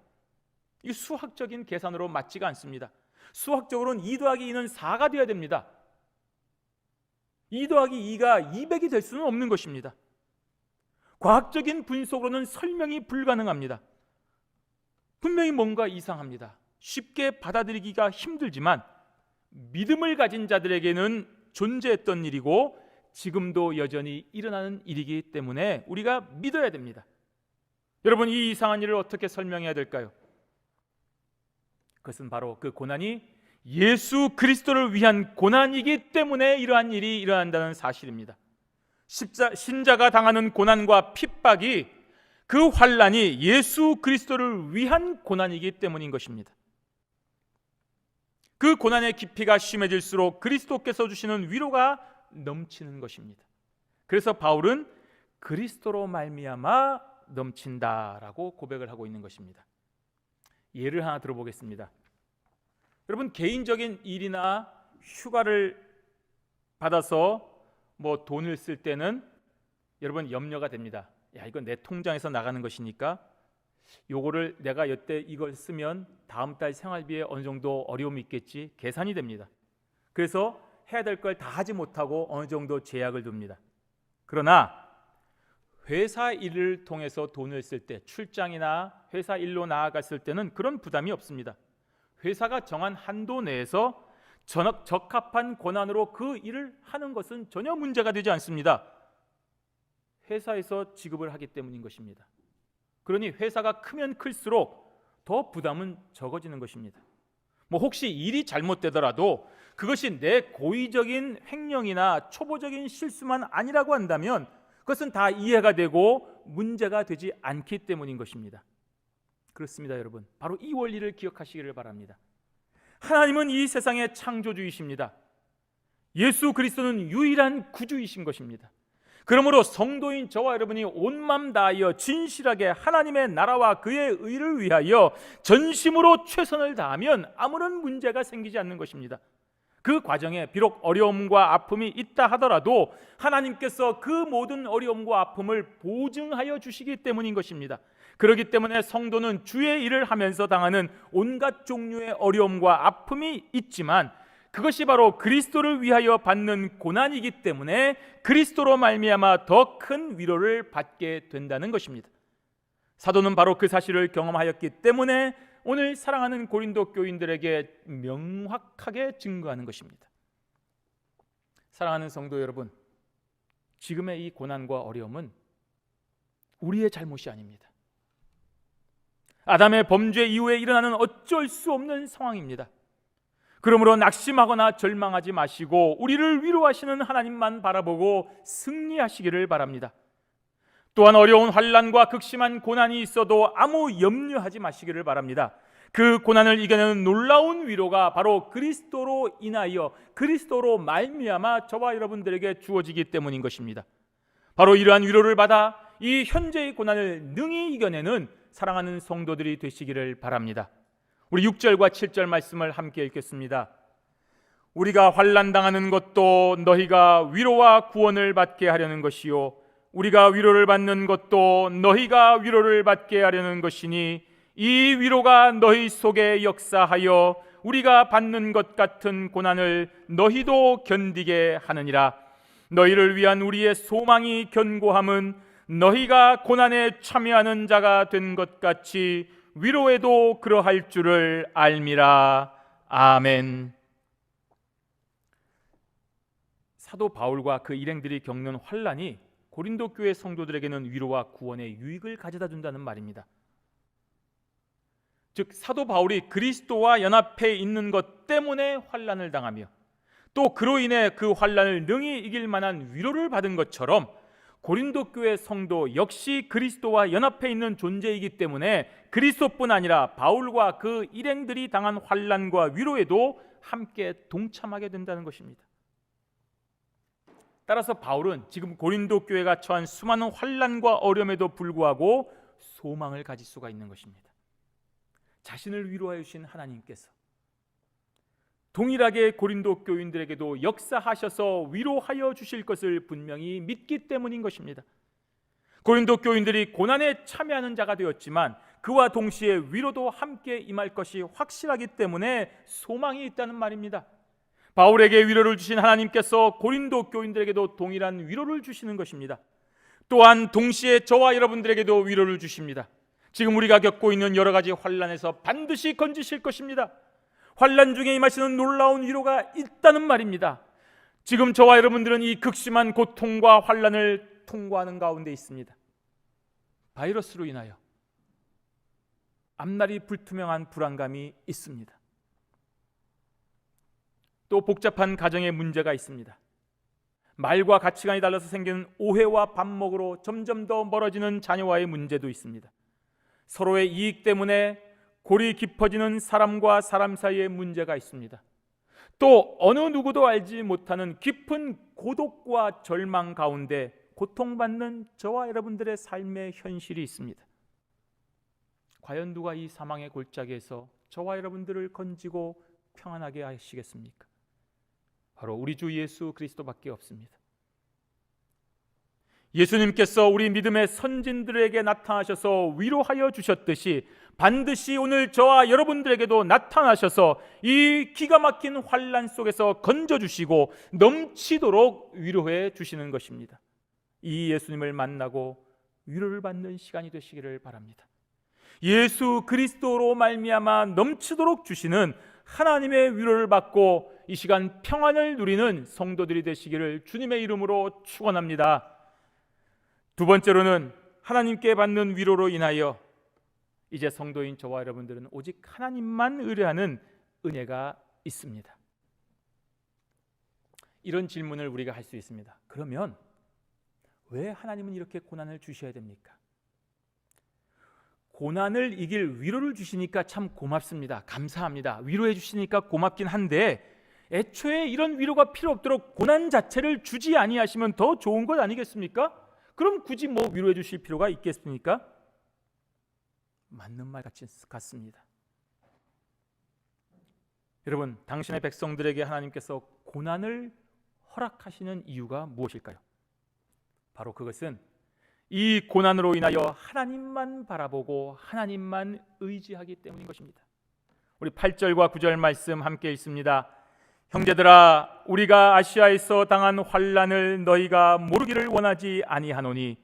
이 수학적인 계산으로 맞지가 않습니다. 수학적으로는 2 더하기 2는 4가 되어야 됩니다. 2 더하기 2가 200이 될 수는 없는 것입니다. 과학적인 분석으로는 설명이 불가능합니다. 분명히 뭔가 이상합니다. 쉽게 받아들이기가 힘들지만 믿음을 가진 자들에게는 존재했던 일이고 지금도 여전히 일어나는 일이기 때문에 우리가 믿어야 됩니다. 여러분 이 이상한 일을 어떻게 설명해야 될까요? 그것은 바로 그 고난이 예수 그리스도를 위한 고난이기 때문에 이러한 일이 일어난다는 사실입니다. 신자가 당하는 고난과 핍박이 그 환난이 예수 그리스도를 위한 고난이기 때문인 것입니다. 그 고난의 깊이가 심해질수록 그리스도께서 주시는 위로가 넘치는 것입니다. 그래서 바울은 그리스도로 말미암아 넘친다라고 고백을 하고 있는 것입니다. 예를 하나 들어보겠습니다. 여러분 개인적인 일이나 휴가를 받아서 돈을 쓸 때는 여러분 염려가 됩니다. 야 이건 내 통장에서 나가는 것이니까 요거를 내가 여태 이걸 쓰면 다음 달 생활비에 어느 정도 어려움이 있겠지 계산이 됩니다. 그래서 해야 될 걸 다 하지 못하고 어느 정도 제약을 둡니다. 그러나 회사 일을 통해서 돈을 쓸 때 출장이나 회사 일로 나아갔을 때는 그런 부담이 없습니다. 회사가 정한 한도 내에서 적합한 권한으로 그 일을 하는 것은 전혀 문제가 되지 않습니다. 회사에서 지급을 하기 때문인 것입니다. 그러니 회사가 크면 클수록 더 부담은 적어지는 것입니다. 혹시 일이 잘못되더라도 그것이 내 고의적인 횡령이나 초보적인 실수만 아니라고 한다면 그것은 다 이해가 되고 문제가 되지 않기 때문인 것입니다. 그렇습니다, 여러분. 바로 이 원리를 기억하시기를 바랍니다. 하나님은 이 세상의 창조주이십니다. 예수 그리스도는 유일한 구주이신 것입니다. 그러므로 성도인 저와 여러분이 온 마음 다하여 진실하게 하나님의 나라와 그의 의를 위하여 전심으로 최선을 다하면 아무런 문제가 생기지 않는 것입니다. 그 과정에 비록 어려움과 아픔이 있다 하더라도 하나님께서 그 모든 어려움과 아픔을 보증하여 주시기 때문인 것입니다. 그렇기 때문에 성도는 주의 일을 하면서 당하는 온갖 종류의 어려움과 아픔이 있지만 그것이 바로 그리스도를 위하여 받는 고난이기 때문에 그리스도로 말미암아 더 큰 위로를 받게 된다는 것입니다. 사도는 바로 그 사실을 경험하였기 때문에 오늘 사랑하는 고린도 교인들에게 명확하게 증거하는 것입니다. 사랑하는 성도 여러분, 지금의 이 고난과 어려움은 우리의 잘못이 아닙니다. 아담의 범죄 이후에 일어나는 어쩔 수 없는 상황입니다. 그러므로 낙심하거나 절망하지 마시고 우리를 위로하시는 하나님만 바라보고 승리하시기를 바랍니다. 또한 어려운 환난과 극심한 고난이 있어도 아무 염려하지 마시기를 바랍니다. 그 고난을 이겨내는 놀라운 위로가 바로 그리스도로 인하여 그리스도로 말미암아 저와 여러분들에게 주어지기 때문인 것입니다. 바로 이러한 위로를 받아 이 현재의 고난을 능히 이겨내는 사랑하는 성도들이 되시기를 바랍니다. 우리 6절과 7절 말씀을 함께 읽겠습니다. 우리가 환난 당하는 것도 너희가 위로와 구원을 받게 하려는 것이요 우리가 위로를 받는 것도 너희가 위로를 받게 하려는 것이니 이 위로가 너희 속에 역사하여 우리가 받는 것 같은 고난을 너희도 견디게 하느니라. 너희를 위한 우리의 소망이 견고함은 너희가 고난에 참여하는 자가 된 것 같이 위로에도 그러할 줄을 알미라. 아멘. 사도 바울과 그 일행들이 겪는 환난이 고린도 교회 성도들에게는 위로와 구원의 유익을 가져다 준다는 말입니다. 즉 사도 바울이 그리스도와 연합해 있는 것 때문에 환난을 당하며 또 그로 인해 그 환난을 능히 이길 만한 위로를 받은 것처럼 고린도 교회 성도 역시 그리스도와 연합해 있는 존재이기 때문에 그리스도뿐 아니라 바울과 그 일행들이 당한 환난과 위로에도 함께 동참하게 된다는 것입니다. 따라서 바울은 지금 고린도 교회가 처한 수많은 환난과 어려움에도 불구하고 소망을 가질 수가 있는 것입니다. 자신을 위로하여 주신 하나님께서 동일하게 고린도 교인들에게도 역사하셔서 위로하여 주실 것을 분명히 믿기 때문인 것입니다. 고린도 교인들이 고난에 참여하는 자가 되었지만 그와 동시에 위로도 함께 임할 것이 확실하기 때문에 소망이 있다는 말입니다. 바울에게 위로를 주신 하나님께서 고린도 교인들에게도 동일한 위로를 주시는 것입니다. 또한 동시에 저와 여러분들에게도 위로를 주십니다. 지금 우리가 겪고 있는 여러 가지 환난에서 반드시 건지실 것입니다. 환난 중에 임하시는 놀라운 위로가 있다는 말입니다. 지금 저와 여러분들은 이 극심한 고통과 환난을 통과하는 가운데 있습니다. 바이러스로 인하여 앞날이 불투명한 불안감이 있습니다. 또 복잡한 가정의 문제가 있습니다. 말과 가치관이 달라서 생기는 오해와 반목으로 점점 더 멀어지는 자녀와의 문제도 있습니다. 서로의 이익 때문에 골이 깊어지는 사람과 사람 사이의 문제가 있습니다. 또 어느 누구도 알지 못하는 깊은 고독과 절망 가운데 고통받는 저와 여러분들의 삶의 현실이 있습니다. 과연 누가 이 사망의 골짜기에서 저와 여러분들을 건지고 평안하게 하시겠습니까? 바로 우리 주 예수 그리스도밖에 없습니다. 예수님께서 우리 믿음의 선진들에게 나타나셔서 위로하여 주셨듯이 반드시 오늘 저와 여러분들에게도 나타나셔서 이 기가 막힌 환난 속에서 건져주시고 넘치도록 위로해 주시는 것입니다. 이 예수님을 만나고 위로를 받는 시간이 되시기를 바랍니다. 예수 그리스도로 말미암아 넘치도록 주시는 하나님의 위로를 받고 이 시간 평안을 누리는 성도들이 되시기를 주님의 이름으로 축원합니다. 두 번째로는 하나님께 받는 위로로 인하여 이제 성도인 저와 여러분들은 오직 하나님만 의뢰하는 은혜가 있습니다. 이런 질문을 우리가 할 수 있습니다. 그러면 왜 하나님은 이렇게 고난을 주셔야 됩니까? 고난을 이길 위로를 주시니까 참 고맙습니다. 감사합니다. 위로해 주시니까 고맙긴 한데 애초에 이런 위로가 필요 없도록 고난 자체를 주지 아니하시면 더 좋은 것 아니겠습니까? 그럼 굳이 뭐 위로해 주실 필요가 있겠습니까? 맞는 말 같습니다. 여러분, 당신의 백성들에게 하나님께서 고난을 허락하시는 이유가 무엇일까요? 바로 그것은 이 고난으로 인하여 하나님만 바라보고 하나님만 의지하기 때문인 것입니다. 우리 8절과 9절 말씀 함께 읽습니다. 형제들아, 우리가 아시아에서 당한 환난을 너희가 모르기를 원하지 아니하노니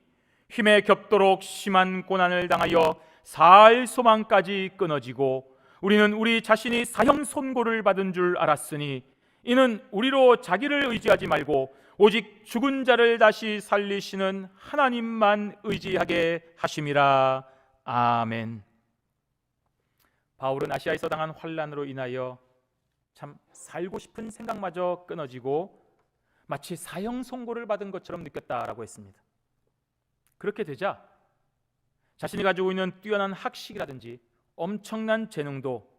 힘에 겹도록 심한 고난을 당하여 살 소망까지 끊어지고 우리는 우리 자신이 사형 선고를 받은 줄 알았으니 이는 우리로 자기를 의지하지 말고 오직 죽은 자를 다시 살리시는 하나님만 의지하게 하심이라. 아멘. 바울은 아시아에서 당한 환난으로 인하여 참 살고 싶은 생각마저 끊어지고 마치 사형 선고를 받은 것처럼 느꼈다라고 했습니다. 그렇게 되자 자신이 가지고 있는 뛰어난 학식이라든지 엄청난 재능도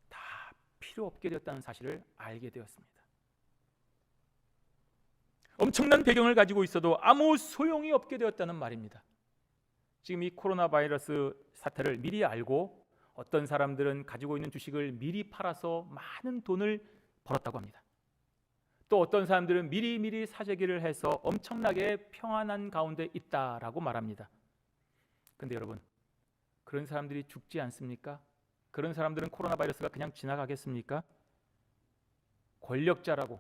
다 필요 없게 되었다는 사실을 알게 되었습니다. 엄청난 배경을 가지고 있어도 아무 소용이 없게 되었다는 말입니다. 지금 이 코로나 바이러스 사태를 미리 알고 어떤 사람들은 가지고 있는 주식을 미리 팔아서 많은 돈을 벌었다고 합니다. 또 어떤 사람들은 미리 사재기를 해서 엄청나게 평안한 가운데 있다라고 말합니다. 근데 여러분, 그런 사람들이 죽지 않습니까? 그런 사람들은 코로나 바이러스가 그냥 지나가겠습니까? 권력자라고,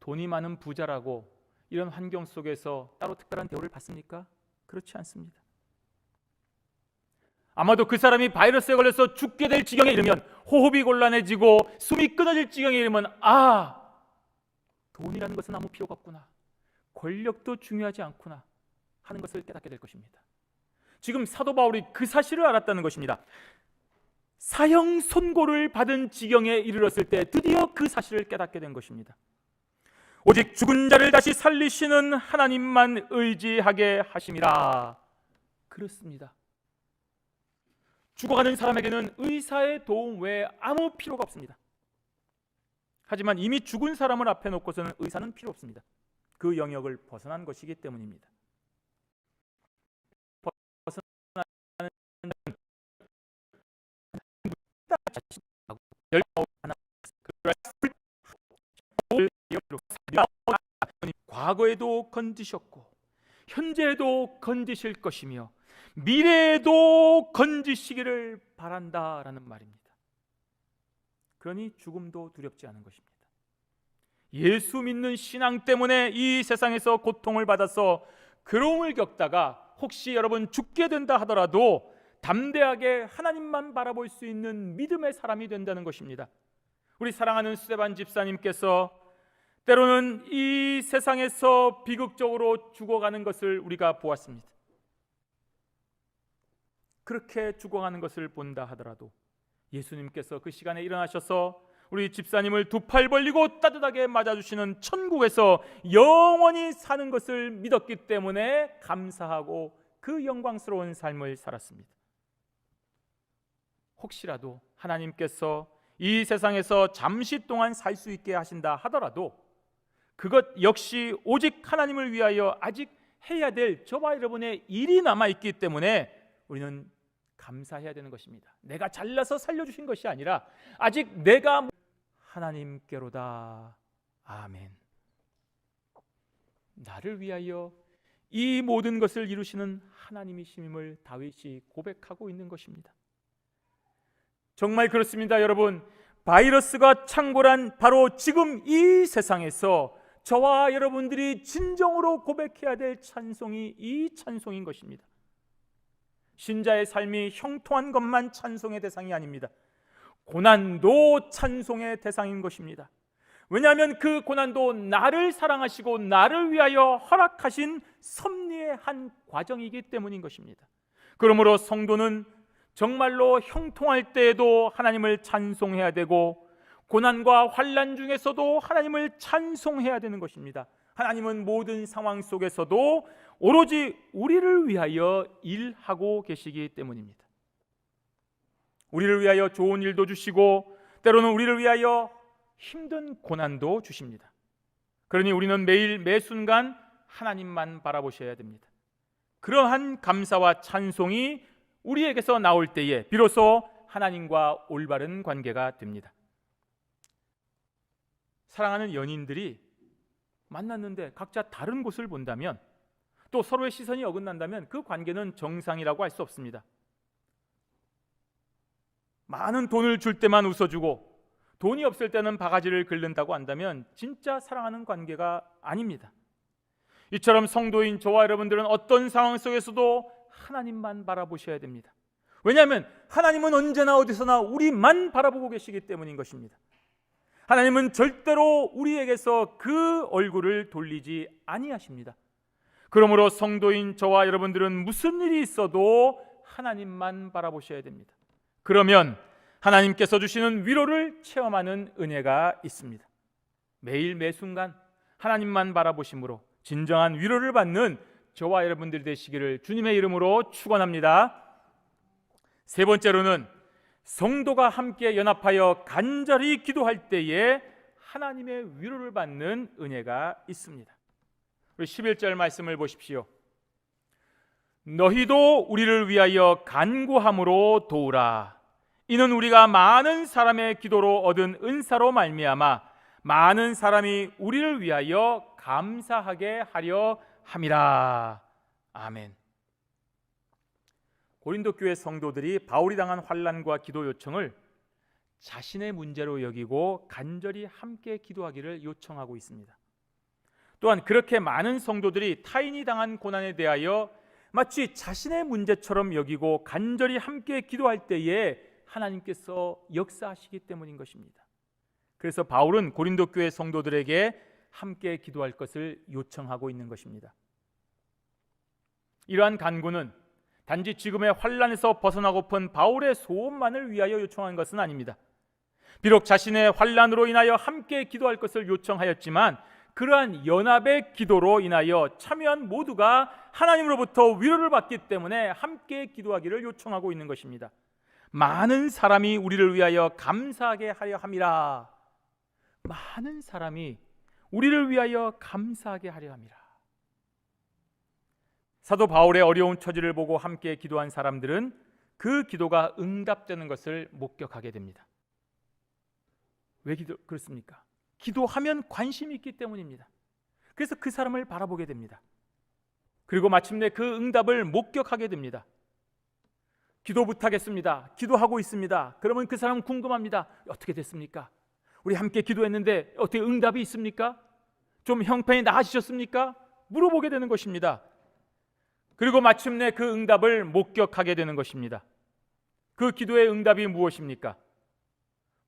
돈이 많은 부자라고 이런 환경 속에서 따로 특별한 대우를 받습니까? 그렇지 않습니다. 아마도 그 사람이 바이러스에 걸려서 죽게 될 지경에 이르면, 호흡이 곤란해지고 숨이 끊어질 지경에 이르면, 돈이라는 것은 아무 필요가 없구나, 권력도 중요하지 않구나 하는 것을 깨닫게 될 것입니다. 지금 사도 바울이 그 사실을 알았다는 것입니다. 사형 선고를 받은 지경에 이르렀을 때 드디어 그 사실을 깨닫게 된 것입니다. 오직 죽은 자를 다시 살리시는 하나님만 의지하게 하심이라. 그렇습니다. 죽어가는 사람에게는 의사의 도움 외에 아무 필요가 없습니다. 하지만 이미 죽은 사람을 앞에 놓고서는 의사는 필요 없습니다. 그 영역을 벗어난 것이기 때문입니다. 과거에도 건지셨고 현재에도 건지실 것이며 미래에도 건지시기를 바란다라는 말입니다. 그러니 죽음도 두렵지 않은 것입니다. 예수 믿는 신앙 때문에 이 세상에서 고통을 받아서 괴로움을 겪다가 혹시 여러분 죽게 된다 하더라도 담대하게 하나님만 바라볼 수 있는 믿음의 사람이 된다는 것입니다. 우리 사랑하는 스데반 집사님께서 때로는 이 세상에서 비극적으로 죽어가는 것을 우리가 보았습니다. 그렇게 죽어가는 것을 본다 하더라도 예수님께서 그 시간에 일어나셔서 우리 집사님을 두 팔 벌리고 따뜻하게 맞아주시는 천국에서 영원히 사는 것을 믿었기 때문에 감사하고 그 영광스러운 삶을 살았습니다. 혹시라도 하나님께서 이 세상에서 잠시 동안 살 수 있게 하신다 하더라도 그것 역시 오직 하나님을 위하여 아직 해야 될 저와 여러분의 일이 남아있기 때문에 우리는 감사해야 되는 것입니다. 내가 잘나서 살려주신 것이 아니라 아직 내가 하나님께로다. 아멘. 나를 위하여 이 모든 것을 이루시는 하나님이심을 다윗이 고백하고 있는 것입니다. 정말 그렇습니다. 여러분, 바이러스가 창궐한 바로 지금 이 세상에서 저와 여러분들이 진정으로 고백해야 될 찬송이 이 찬송인 것입니다. 신자의 삶이 형통한 것만 찬송의 대상이 아닙니다. 고난도 찬송의 대상인 것입니다. 왜냐하면 그 고난도 나를 사랑하시고 나를 위하여 허락하신 섭리의 한 과정이기 때문인 것입니다. 그러므로 성도는 정말로 형통할 때에도 하나님을 찬송해야 되고 고난과 환난 중에서도 하나님을 찬송해야 되는 것입니다. 하나님은 모든 상황 속에서도 오로지 우리를 위하여 일하고 계시기 때문입니다. 우리를 위하여 좋은 일도 주시고 때로는 우리를 위하여 힘든 고난도 주십니다. 그러니 우리는 매일 매순간 하나님만 바라보셔야 됩니다. 그러한 감사와 찬송이 우리에게서 나올 때에 비로소 하나님과 올바른 관계가 됩니다. 사랑하는 연인들이 만났는데 각자 다른 곳을 본다면 또 서로의 시선이 어긋난다면 그 관계는 정상이라고 할 수 없습니다. 많은 돈을 줄 때만 웃어주고 돈이 없을 때는 바가지를 긁는다고 한다면 진짜 사랑하는 관계가 아닙니다. 이처럼 성도인 저와 여러분들은 어떤 상황 속에서도 하나님만 바라보셔야 됩니다. 왜냐하면 하나님은 언제나 어디서나 우리만 바라보고 계시기 때문인 것입니다. 하나님은 절대로 우리에게서 그 얼굴을 돌리지 아니하십니다. 그러므로 성도인 저와 여러분들은 무슨 일이 있어도 하나님만 바라보셔야 됩니다. 그러면 하나님께서 주시는 위로를 체험하는 은혜가 있습니다. 매일 매순간 하나님만 바라보심으로 진정한 위로를 받는 저와 여러분들 되시기를 주님의 이름으로 축원합니다. 세 번째로는 성도가 함께 연합하여 간절히 기도할 때에 하나님의 위로를 받는 은혜가 있습니다. 11절 말씀을 보십시오. 너희도 우리를 위하여 간구함으로 도우라. 이는 우리가 많은 사람의 기도로 얻은 은사로 말미암아 많은 사람이 우리를 위하여 감사하게 하려 함이라. 아멘. 고린도 교회 성도들이 바울이 당한 환난과 기도 요청을 자신의 문제로 여기고 간절히 함께 기도하기를 요청하고 있습니다. 또한 그렇게 많은 성도들이 타인이 당한 고난에 대하여 마치 자신의 문제처럼 여기고 간절히 함께 기도할 때에 하나님께서 역사하시기 때문인 것입니다. 그래서 바울은 고린도 교회 성도들에게 함께 기도할 것을 요청하고 있는 것입니다. 이러한 간구는 단지 지금의 환난에서 벗어나고픈 바울의 소원만을 위하여 요청한 것은 아닙니다. 비록 자신의 환난으로 인하여 함께 기도할 것을 요청하였지만 그러한 연합의 기도로 인하여 참여한 모두가 하나님으로부터 위로를 받기 때문에 함께 기도하기를 요청하고 있는 것입니다. 많은 사람이 우리를 위하여 감사하게 하려 함이라. 많은 사람이 우리를 위하여 감사하게 하려 함이라. 사도 바울의 어려운 처지를 보고 함께 기도한 사람들은 그 기도가 응답되는 것을 목격하게 됩니다. 왜 그렇습니까? 기도하면 관심이 있기 때문입니다. 그래서 그 사람을 바라보게 됩니다. 그리고 마침내 그 응답을 목격하게 됩니다. 기도 부탁했습니다. 기도하고 있습니다. 그러면 그 사람은 궁금합니다. 어떻게 됐습니까? 우리 함께 기도했는데 어떻게 응답이 있습니까? 좀 형편이 나아지셨습니까? 물어보게 되는 것입니다. 그리고 마침내 그 응답을 목격하게 되는 것입니다. 그 기도의 응답이 무엇입니까?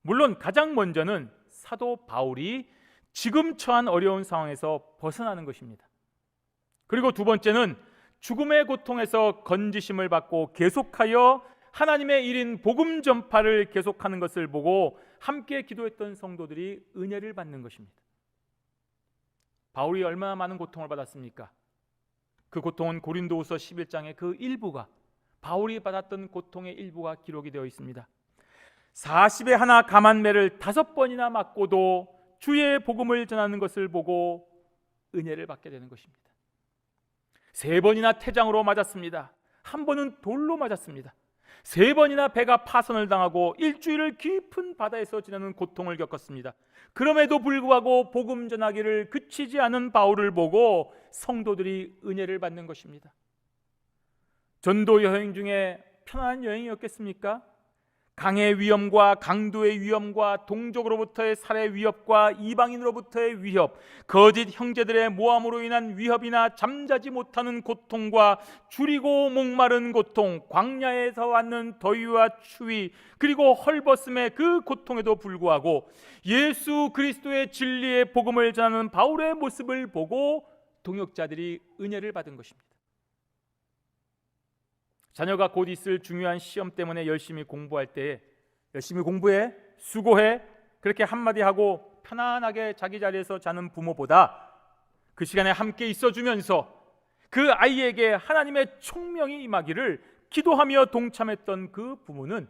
물론 가장 먼저는 사도 바울이 지금 처한 어려운 상황에서 벗어나는 것입니다. 그리고 두 번째는 죽음의 고통에서 건지심을 받고 계속하여 하나님의 일인 복음 전파를 계속하는 것을 보고 함께 기도했던 성도들이 은혜를 받는 것입니다. 바울이 얼마나 많은 고통을 받았습니까? 그 고통은 고린도후서 11장의 그 일부가, 바울이 받았던 고통의 일부가 기록이 되어 있습니다. 40에 하나 감한매를 5번이나 맞고도 주의 복음을 전하는 것을 보고 은혜를 받게 되는 것입니다. 3번이나 태장으로 맞았습니다. 1번은 돌로 맞았습니다. 3번이나 배가 파선을 당하고 일주일을 깊은 바다에서 지내는 고통을 겪었습니다. 그럼에도 불구하고 복음 전하기를 그치지 않은 바울을 보고 성도들이 은혜를 받는 것입니다. 전도 여행 중에 편안한 여행이었겠습니까? 강의 위험과 강도의 위험과 동족으로부터의 살해 위협과 이방인으로부터의 위협, 거짓 형제들의 모함으로 인한 위협이나 잠자지 못하는 고통과 줄이고 목마른 고통, 광야에서 왔는 더위와 추위, 그리고 헐벗음의 그 고통에도 불구하고 예수 그리스도의 진리의 복음을 전하는 바울의 모습을 보고 동역자들이 은혜를 받은 것입니다. 자녀가 곧 있을 중요한 시험 때문에 열심히 공부할 때 열심히 공부해, 수고해, 그렇게 한마디 하고 편안하게 자기 자리에서 자는 부모보다 그 시간에 함께 있어주면서 그 아이에게 하나님의 총명이 임하기를 기도하며 동참했던 그 부모는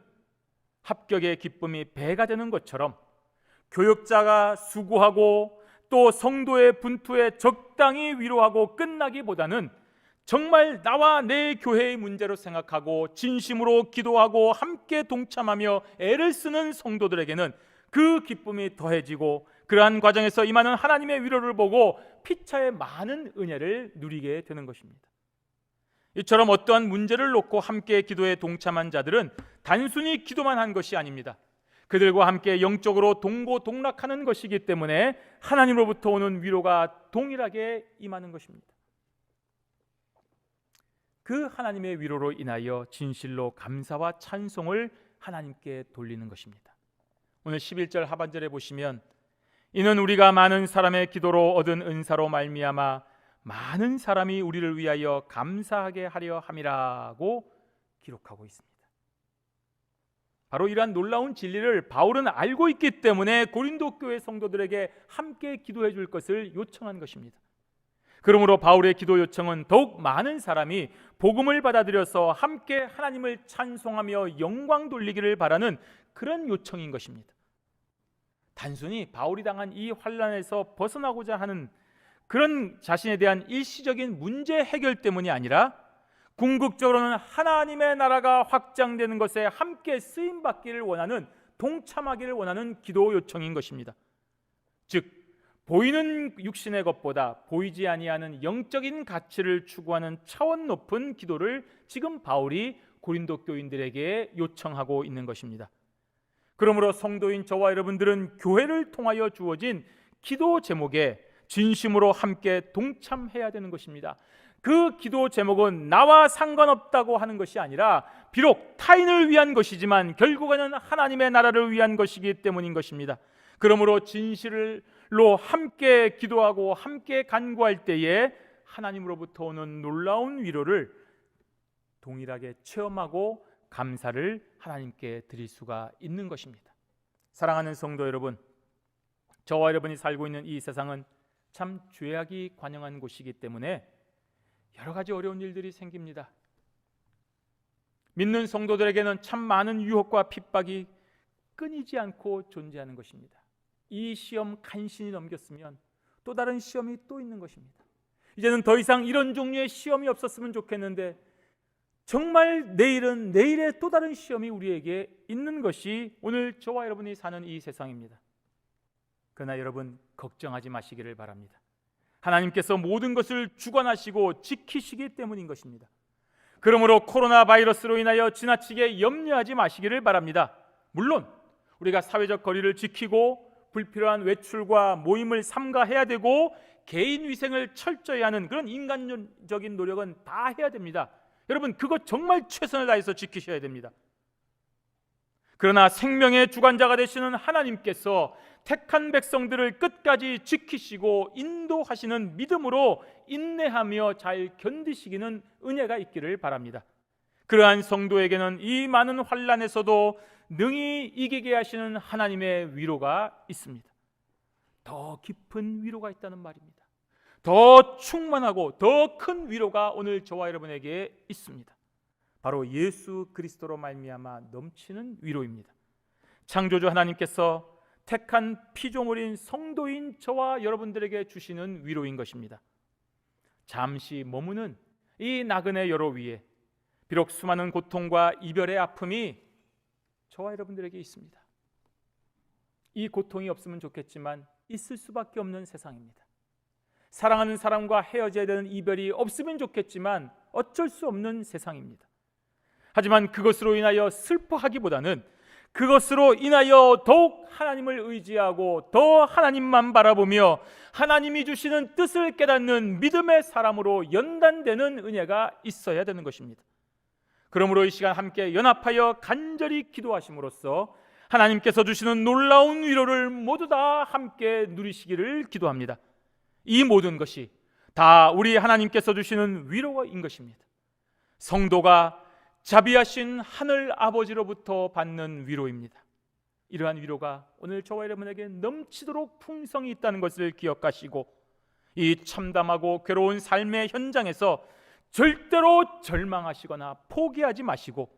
합격의 기쁨이 배가 되는 것처럼 교역자가 수고하고 또 성도의 분투에 적당히 위로하고 끝나기보다는 정말 나와 내 교회의 문제로 생각하고 진심으로 기도하고 함께 동참하며 애를 쓰는 성도들에게는 그 기쁨이 더해지고 그러한 과정에서 임하는 하나님의 위로를 보고 피차의 많은 은혜를 누리게 되는 것입니다. 이처럼 어떠한 문제를 놓고 함께 기도에 동참한 자들은 단순히 기도만 한 것이 아닙니다. 그들과 함께 영적으로 동고동락하는 것이기 때문에 하나님으로부터 오는 위로가 동일하게 임하는 것입니다. 그 하나님의 위로로 인하여 진실로 감사와 찬송을 하나님께 돌리는 것입니다. 오늘 11절 하반절에 보시면 이는 우리가 많은 사람의 기도로 얻은 은사로 말미암아 많은 사람이 우리를 위하여 감사하게 하려 함이라고 기록하고 있습니다. 바로 이러한 놀라운 진리를 바울은 알고 있기 때문에 고린도 교회 성도들에게 함께 기도해 줄 것을 요청한 것입니다. 그러므로 바울의 기도 요청은 더욱 많은 사람이 복음을 받아들여서 함께 하나님을 찬송하며 영광 돌리기를 바라는 그런 요청인 것입니다. 단순히 바울이 당한 이 환난에서 벗어나고자 하는 그런 자신에 대한 일시적인 문제 해결 때문이 아니라 궁극적으로는 하나님의 나라가 확장되는 것에 함께 쓰임 받기를 원하는, 동참하기를 원하는 기도 요청인 것입니다. 즉 보이는 육신의 것보다 보이지 아니하는 영적인 가치를 추구하는 차원 높은 기도를 지금 바울이 고린도 교인들에게 요청하고 있는 것입니다. 그러므로 성도인 저와 여러분들은 교회를 통하여 주어진 기도 제목에 진심으로 함께 동참해야 되는 것입니다. 그 기도 제목은 나와 상관없다고 하는 것이 아니라 비록 타인을 위한 것이지만 결국에는 하나님의 나라를 위한 것이기 때문인 것입니다. 그러므로 진실로 함께 기도하고 함께 간구할 때에 하나님으로부터 오는 놀라운 위로를 동일하게 체험하고 감사를 하나님께 드릴 수가 있는 것입니다. 사랑하는 성도 여러분, 저와 여러분이 살고 있는 이 세상은 참 죄악이 관영한 곳이기 때문에 여러 가지 어려운 일들이 생깁니다. 믿는 성도들에게는 참 많은 유혹과 핍박이 끊이지 않고 존재하는 것입니다. 이 시험 간신히 넘겼으면 또 다른 시험이 또 있는 것입니다. 이제는 더 이상 이런 종류의 시험이 없었으면 좋겠는데 정말 내일은 내일의 또 다른 시험이 우리에게 있는 것이 오늘 저와 여러분이 사는 이 세상입니다. 그러나 여러분 걱정하지 마시기를 바랍니다. 하나님께서 모든 것을 주관하시고 지키시기 때문인 것입니다. 그러므로 코로나 바이러스로 인하여 지나치게 염려하지 마시기를 바랍니다. 물론 우리가 사회적 거리를 지키고 불필요한 외출과 모임을 삼가해야 되고 개인 위생을 철저히 하는 그런 인간적인 노력은 다 해야 됩니다. 여러분 그거 정말 최선을 다해서 지키셔야 됩니다. 그러나 생명의 주관자가 되시는 하나님께서 택한 백성들을 끝까지 지키시고 인도하시는 믿음으로 인내하며 잘 견디시기는 은혜가 있기를 바랍니다. 그러한 성도에게는 이 많은 환난에서도 능히 이기게 하시는 하나님의 위로가 있습니다. 더 깊은 위로가 있다는 말입니다. 더 충만하고 더 큰 위로가 오늘 저와 여러분에게 있습니다. 바로 예수 그리스도로 말미암아 넘치는 위로입니다. 창조주 하나님께서 택한 피조물인 성도인 저와 여러분들에게 주시는 위로인 것입니다. 잠시 머무는 이 나그네 여로 위에 비록 수많은 고통과 이별의 아픔이 저와 여러분들에게 있습니다. 이 고통이 없으면 좋겠지만 있을 수밖에 없는 세상입니다. 사랑하는 사람과 헤어져야 되는 이별이 없으면 좋겠지만 어쩔 수 없는 세상입니다. 하지만 그것으로 인하여 슬퍼하기보다는 그것으로 인하여 더욱 하나님을 의지하고 더 하나님만 바라보며 하나님이 주시는 뜻을 깨닫는 믿음의 사람으로 연단되는 은혜가 있어야 되는 것입니다. 그러므로 이 시간 함께 연합하여 간절히 기도하심으로써 하나님께서 주시는 놀라운 위로를 모두 다 함께 누리시기를 기도합니다. 이 모든 것이 다 우리 하나님께서 주시는 위로인 것입니다. 성도가 자비하신 하늘 아버지로부터 받는 위로입니다. 이러한 위로가 오늘 저와 여러분에게 넘치도록 풍성이 있다는 것을 기억하시고 이 참담하고 괴로운 삶의 현장에서 절대로 절망하시거나 포기하지 마시고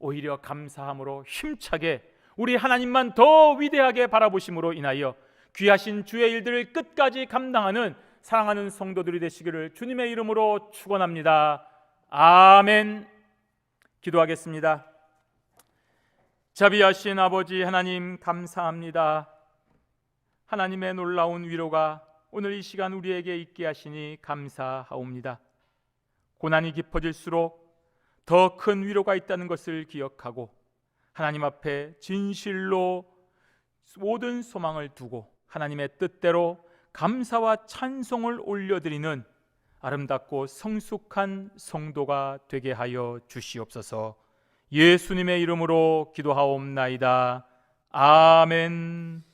오히려 감사함으로 힘차게 우리 하나님만 더 위대하게 바라보심으로 인하여 귀하신 주의 일들을 끝까지 감당하는 사랑하는 성도들이 되시기를 주님의 이름으로 축원합니다. 아멘. 기도하겠습니다. 자비하신 아버지 하나님 감사합니다. 하나님의 놀라운 위로가 오늘 이 시간 우리에게 있게 하시니 감사하옵니다. 고난이 깊어질수록 더 큰 위로가 있다는 것을 기억하고 하나님 앞에 진실로 모든 소망을 두고 하나님의 뜻대로 감사와 찬송을 올려드리는 아름답고 성숙한 성도가 되게 하여 주시옵소서. 예수님의 이름으로 기도하옵나이다. 아멘.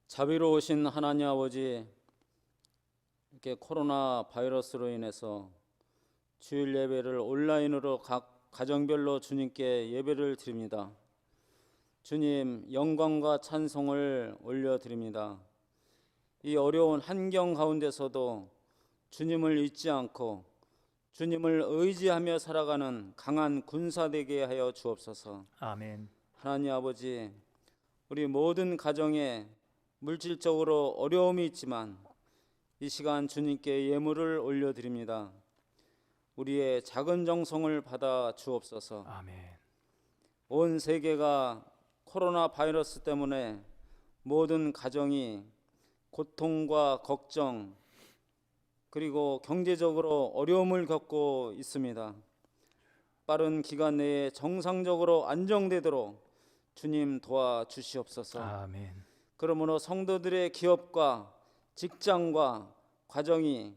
자비로우신 하나님 아버지, 이렇게 코로나 바이러스로 인해서 주일 예배를 온라인으로 각 가정별로 주님께 예배를 드립니다. 주님, 영광과 찬송을 올려드립니다. 이 어려운 환경 가운데서도 주님을 잊지 않고 주님을 의지하며 살아가는 강한 군사 되게 하여 주옵소서. 아멘. 하나님 아버지, 우리 모든 가정에 물질적으로 어려움이 있지만 이 시간 주님께 예물을 올려드립니다. 우리의 작은 정성을 받아 주옵소서. 아멘. 온 세계가 코로나 바이러스 때문에 모든 가정이 고통과 걱정 그리고 경제적으로 어려움을 겪고 있습니다. 빠른 기간 내에 정상적으로 안정되도록 주님 도와주시옵소서. 아멘. 그러므로 성도들의 기업과 직장과 가정이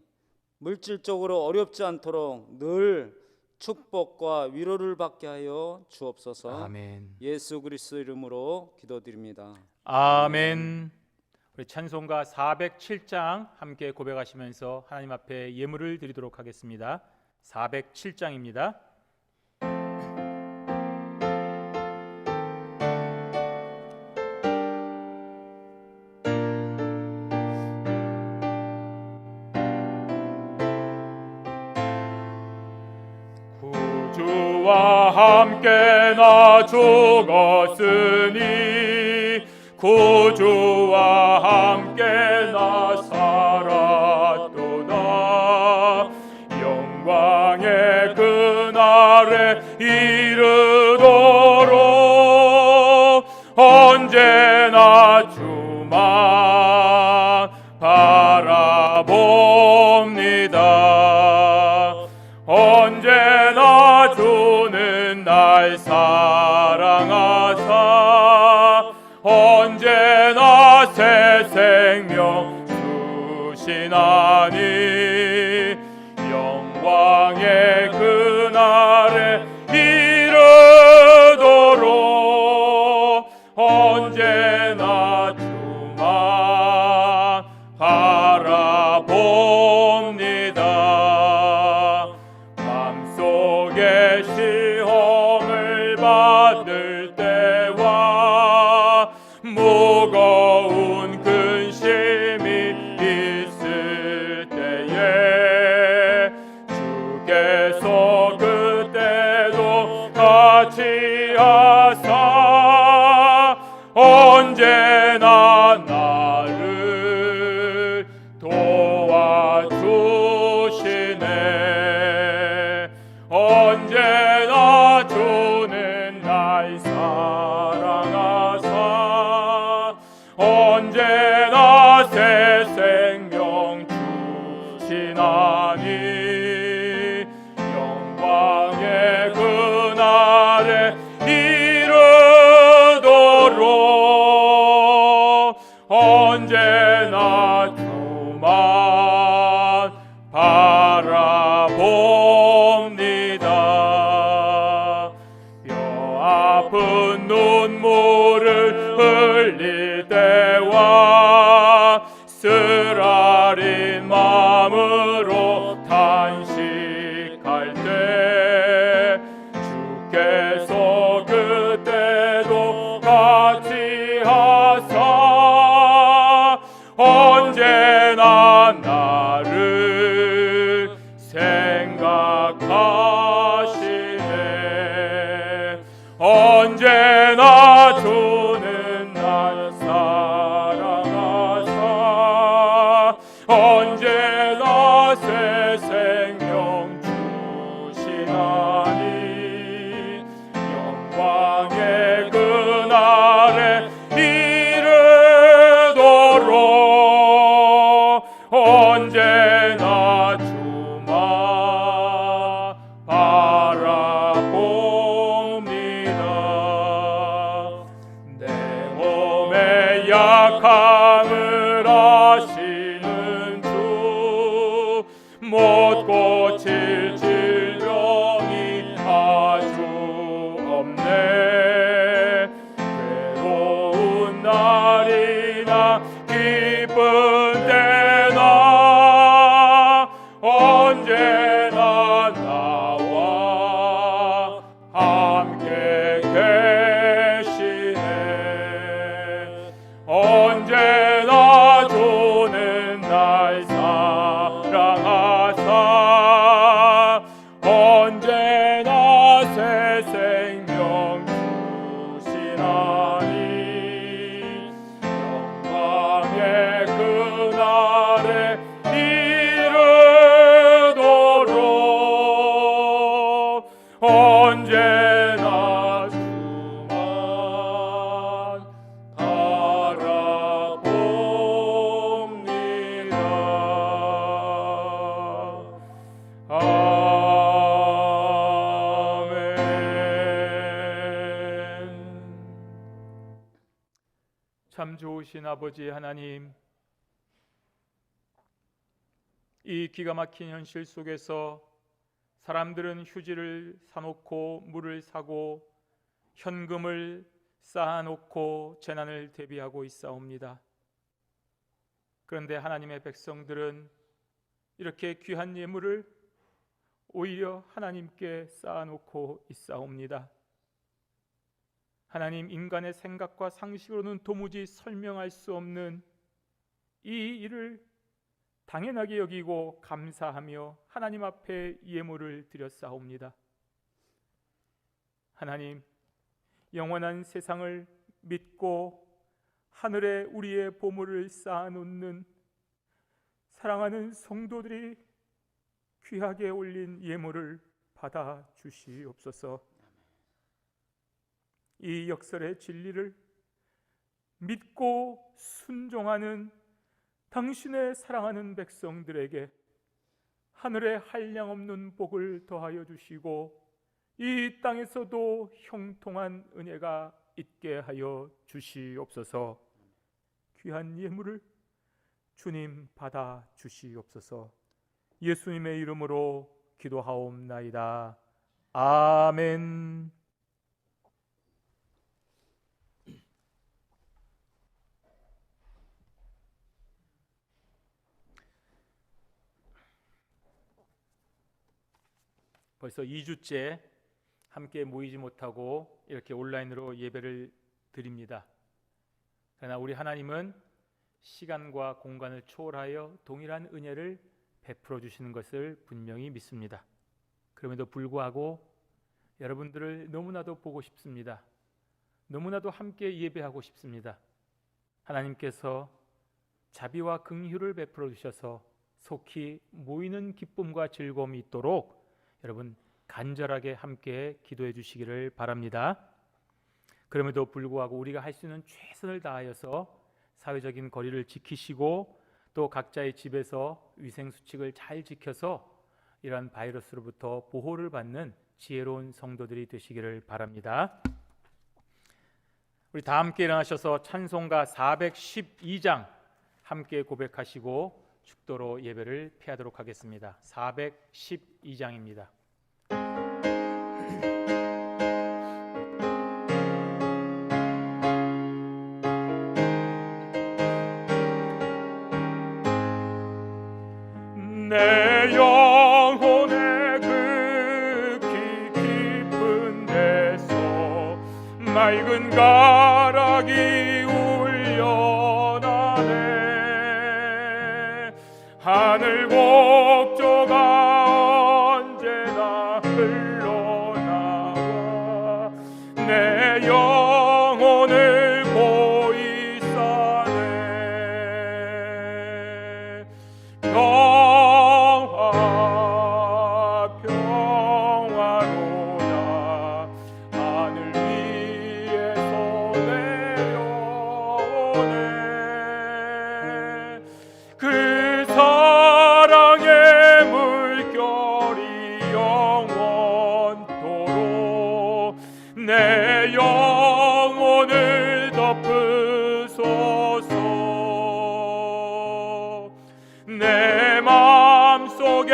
물질적으로 어렵지 않도록 늘 축복과 위로를 받게 하여 주옵소서. 아멘. 예수 그리스도 이름으로 기도드립니다. 아멘. 우리 찬송가 407장 함께 고백하시면서 하나님 앞에 예물을 드리도록 하겠습니다. 407장입니다. 구주와 함께 나 죽었으니 구주와 함께 나 살았도다. 영광의 그날에 이르도록 언제나 주만 바라봅니다. 언제나 주는 날 사랑하사 언제나 새 생명 주시나니 영광의 그날에 이르도록 언제나 주만 바라봅니다. 맘속에 시험을 받을 때와 무거운 근심이 있을 때에 주께서 그때도 같이 하사 언제나 나를 도와주시네. 언제나 주는 날 사랑하사 언제나 새 생명 주시나니 영광의 그날에 이르도록 언제나 주만 바라봅니다. 뼈 아픈 눈물을 흘릴 때와 쓰라린 마음으로 탄식할 때 주께서 그때도 같이 하사 언제나 나를 생각하시네. 언제나 주는 날 사랑하사 언제나 새 생명 주시나니 고칠 질병이 아주 없네. 괴로운 날이나 기쁜 때나 언제나 나와 함께 계시네. 언제나 주는 날 사랑하사 언제나 새 생명 주시나니 영광의 그날에 이르도록 언제나 주만 바라봅니다. 참 좋으신 아버지 하나님, 이 기가 막힌 현실 속에서 사람들은 휴지를 사놓고 물을 사고 현금을 쌓아놓고 재난을 대비하고 있사옵니다. 그런데 하나님의 백성들은 이렇게 귀한 예물을 오히려 하나님께 쌓아놓고 있사옵니다. 하나님, 인간의 생각과 상식으로는 도무지 설명할 수 없는 이 일을 당연하게 여기고 감사하며 하나님 앞에 예물을 드렸사옵니다. 하나님, 영원한 세상을 믿고 하늘에 우리의 보물을 쌓아놓는 사랑하는 성도들이 귀하게 올린 예물을 받아 주시옵소서. 이 역설의 진리를 믿고 순종하는 당신의 사랑하는 백성들에게 하늘에 한량없는 복을 더하여 주시고 이 땅에서도 형통한 은혜가 있게 하여 주시옵소서. 귀한 예물을 주님 받아 주시옵소서. 예수님의 이름으로 기도하옵나이다. 아멘. 벌써 2주째 함께 모이지 못하고 이렇게 온라인으로 예배를 드립니다. 그러나 우리 하나님은 시간과 공간을 초월하여 동일한 은혜를 베풀어 주시는 것을 분명히 믿습니다. 그럼에도 불구하고 여러분들을 너무나도 보고 싶습니다. 너무나도 함께 예배하고 싶습니다. 하나님께서 자비와 긍휼을 베풀어 주셔서 속히 모이는 기쁨과 즐거움이 있도록 여러분 간절하게 함께 기도해 주시기를 바랍니다. 그럼에도 불구하고 우리가 할 수 있는 최선을 다하여서 사회적인 거리를 지키시고 또 각자의 집에서 위생수칙을 잘 지켜서 이러한 바이러스로부터 보호를 받는 지혜로운 성도들이 되시기를 바랍니다. 우리 다 함께 일어나셔서 찬송가 412장 함께 고백하시고 축도로 예배를 피하도록 하겠습니다. 412장입니다. 내 영혼의 극히 깊은 데서 맑은 가락이 울려나네. 하늘 곡조가 언제나 흘러나와 내 영혼을 고이 싸네. 평화로다 하늘 위에서 내려오네. 그 사랑의 물결이 영원토록 내 영혼을 덮으소서. 내 마음속에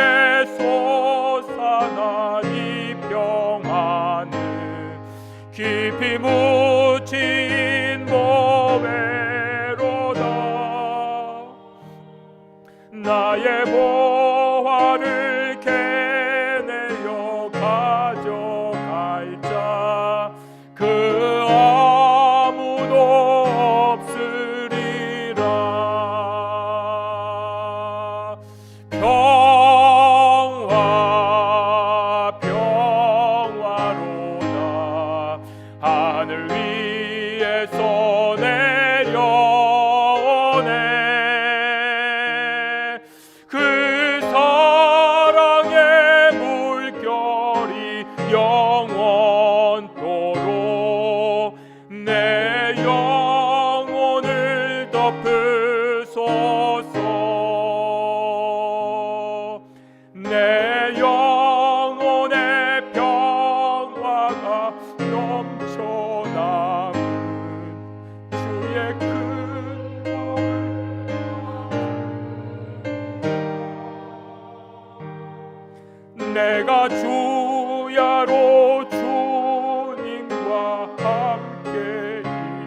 내가 주야로 주님과 함께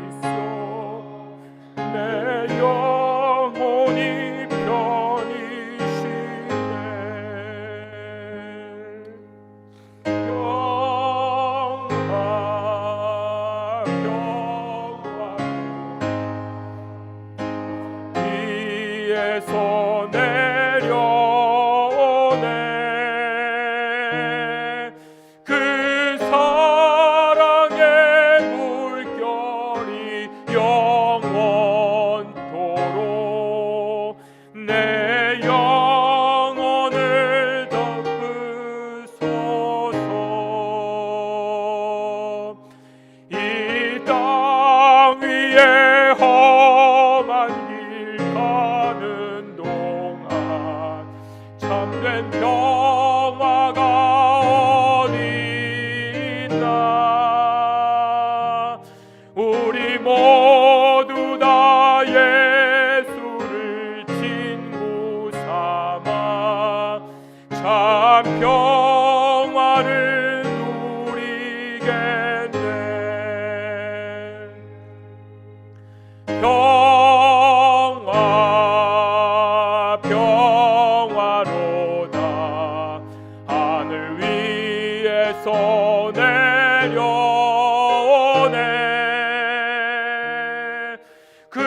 있어 내 영혼이 편히 쉬네. 위에서 내려오네. 그 사랑의 물결이 영원토록 내 영혼을 덮으소서. 이 땅 위에 험한 길 가는 동안 참된 평화가 어디 있나. 우리 모두 다 예수를 친구 삼아 참 평화를 누리겠네. 평화 평화로다. 하늘 위에서 내려오네. 그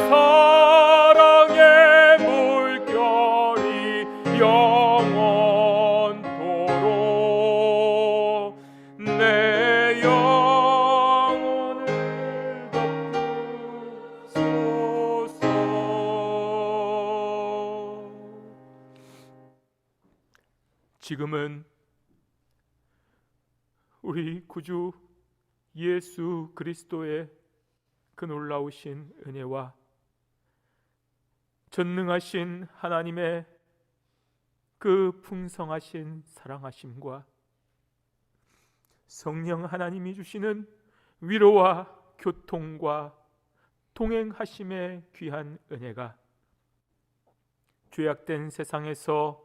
사랑의 물결이 영원토록 내 영혼을 덮으소서. 지금은 우리 구주 예수 그리스도의 그 놀라우신 은혜와 전능하신 하나님의 그 풍성하신 사랑하심과 성령 하나님이 주시는 위로와 교통과 동행하심의 귀한 은혜가 죄악된 세상에서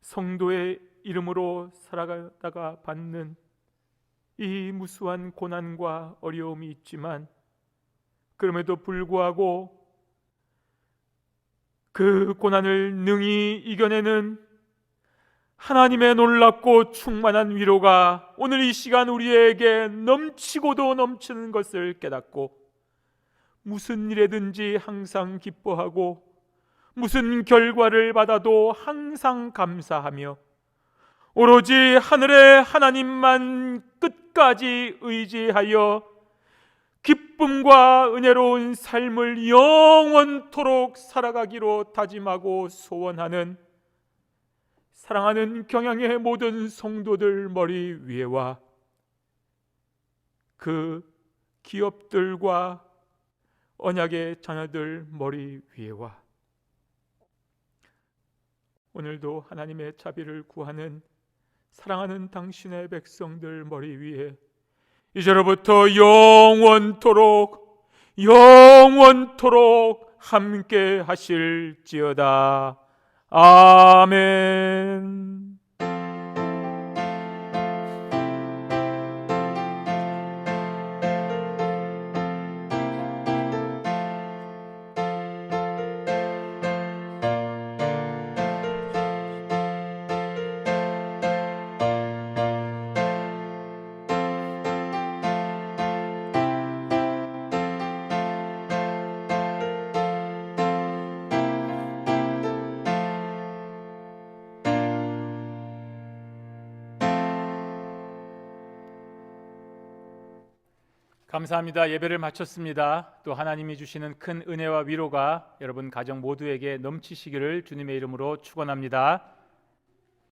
성도의 이름으로 살아가다가 받는 이 무수한 고난과 어려움이 있지만 그럼에도 불구하고 그 고난을 능히 이겨내는 하나님의 놀랍고 충만한 위로가 오늘 이 시간 우리에게 넘치고도 넘치는 것을 깨닫고 무슨 일에든지 항상 기뻐하고 무슨 결과를 받아도 항상 감사하며 오로지 하늘의 하나님만 끝까지 의지하여 기쁨과 은혜로운 삶을 영원토록 살아가기로 다짐하고 소원하는 사랑하는 경양의 모든 성도들 머리 위에와 그 기업들과 언약의 자녀들 머리 위에와 오늘도 하나님의 자비를 구하는 사랑하는 당신의 백성들 머리 위에 이제로부터 영원토록 함께 하실지어다. 아멘. 감사합니다. 예배를 마쳤습니다. 또 하나님이 주시는 큰 은혜와 위로가 여러분 가정 모두에게 넘치시기를 주님의 이름으로 축원합니다.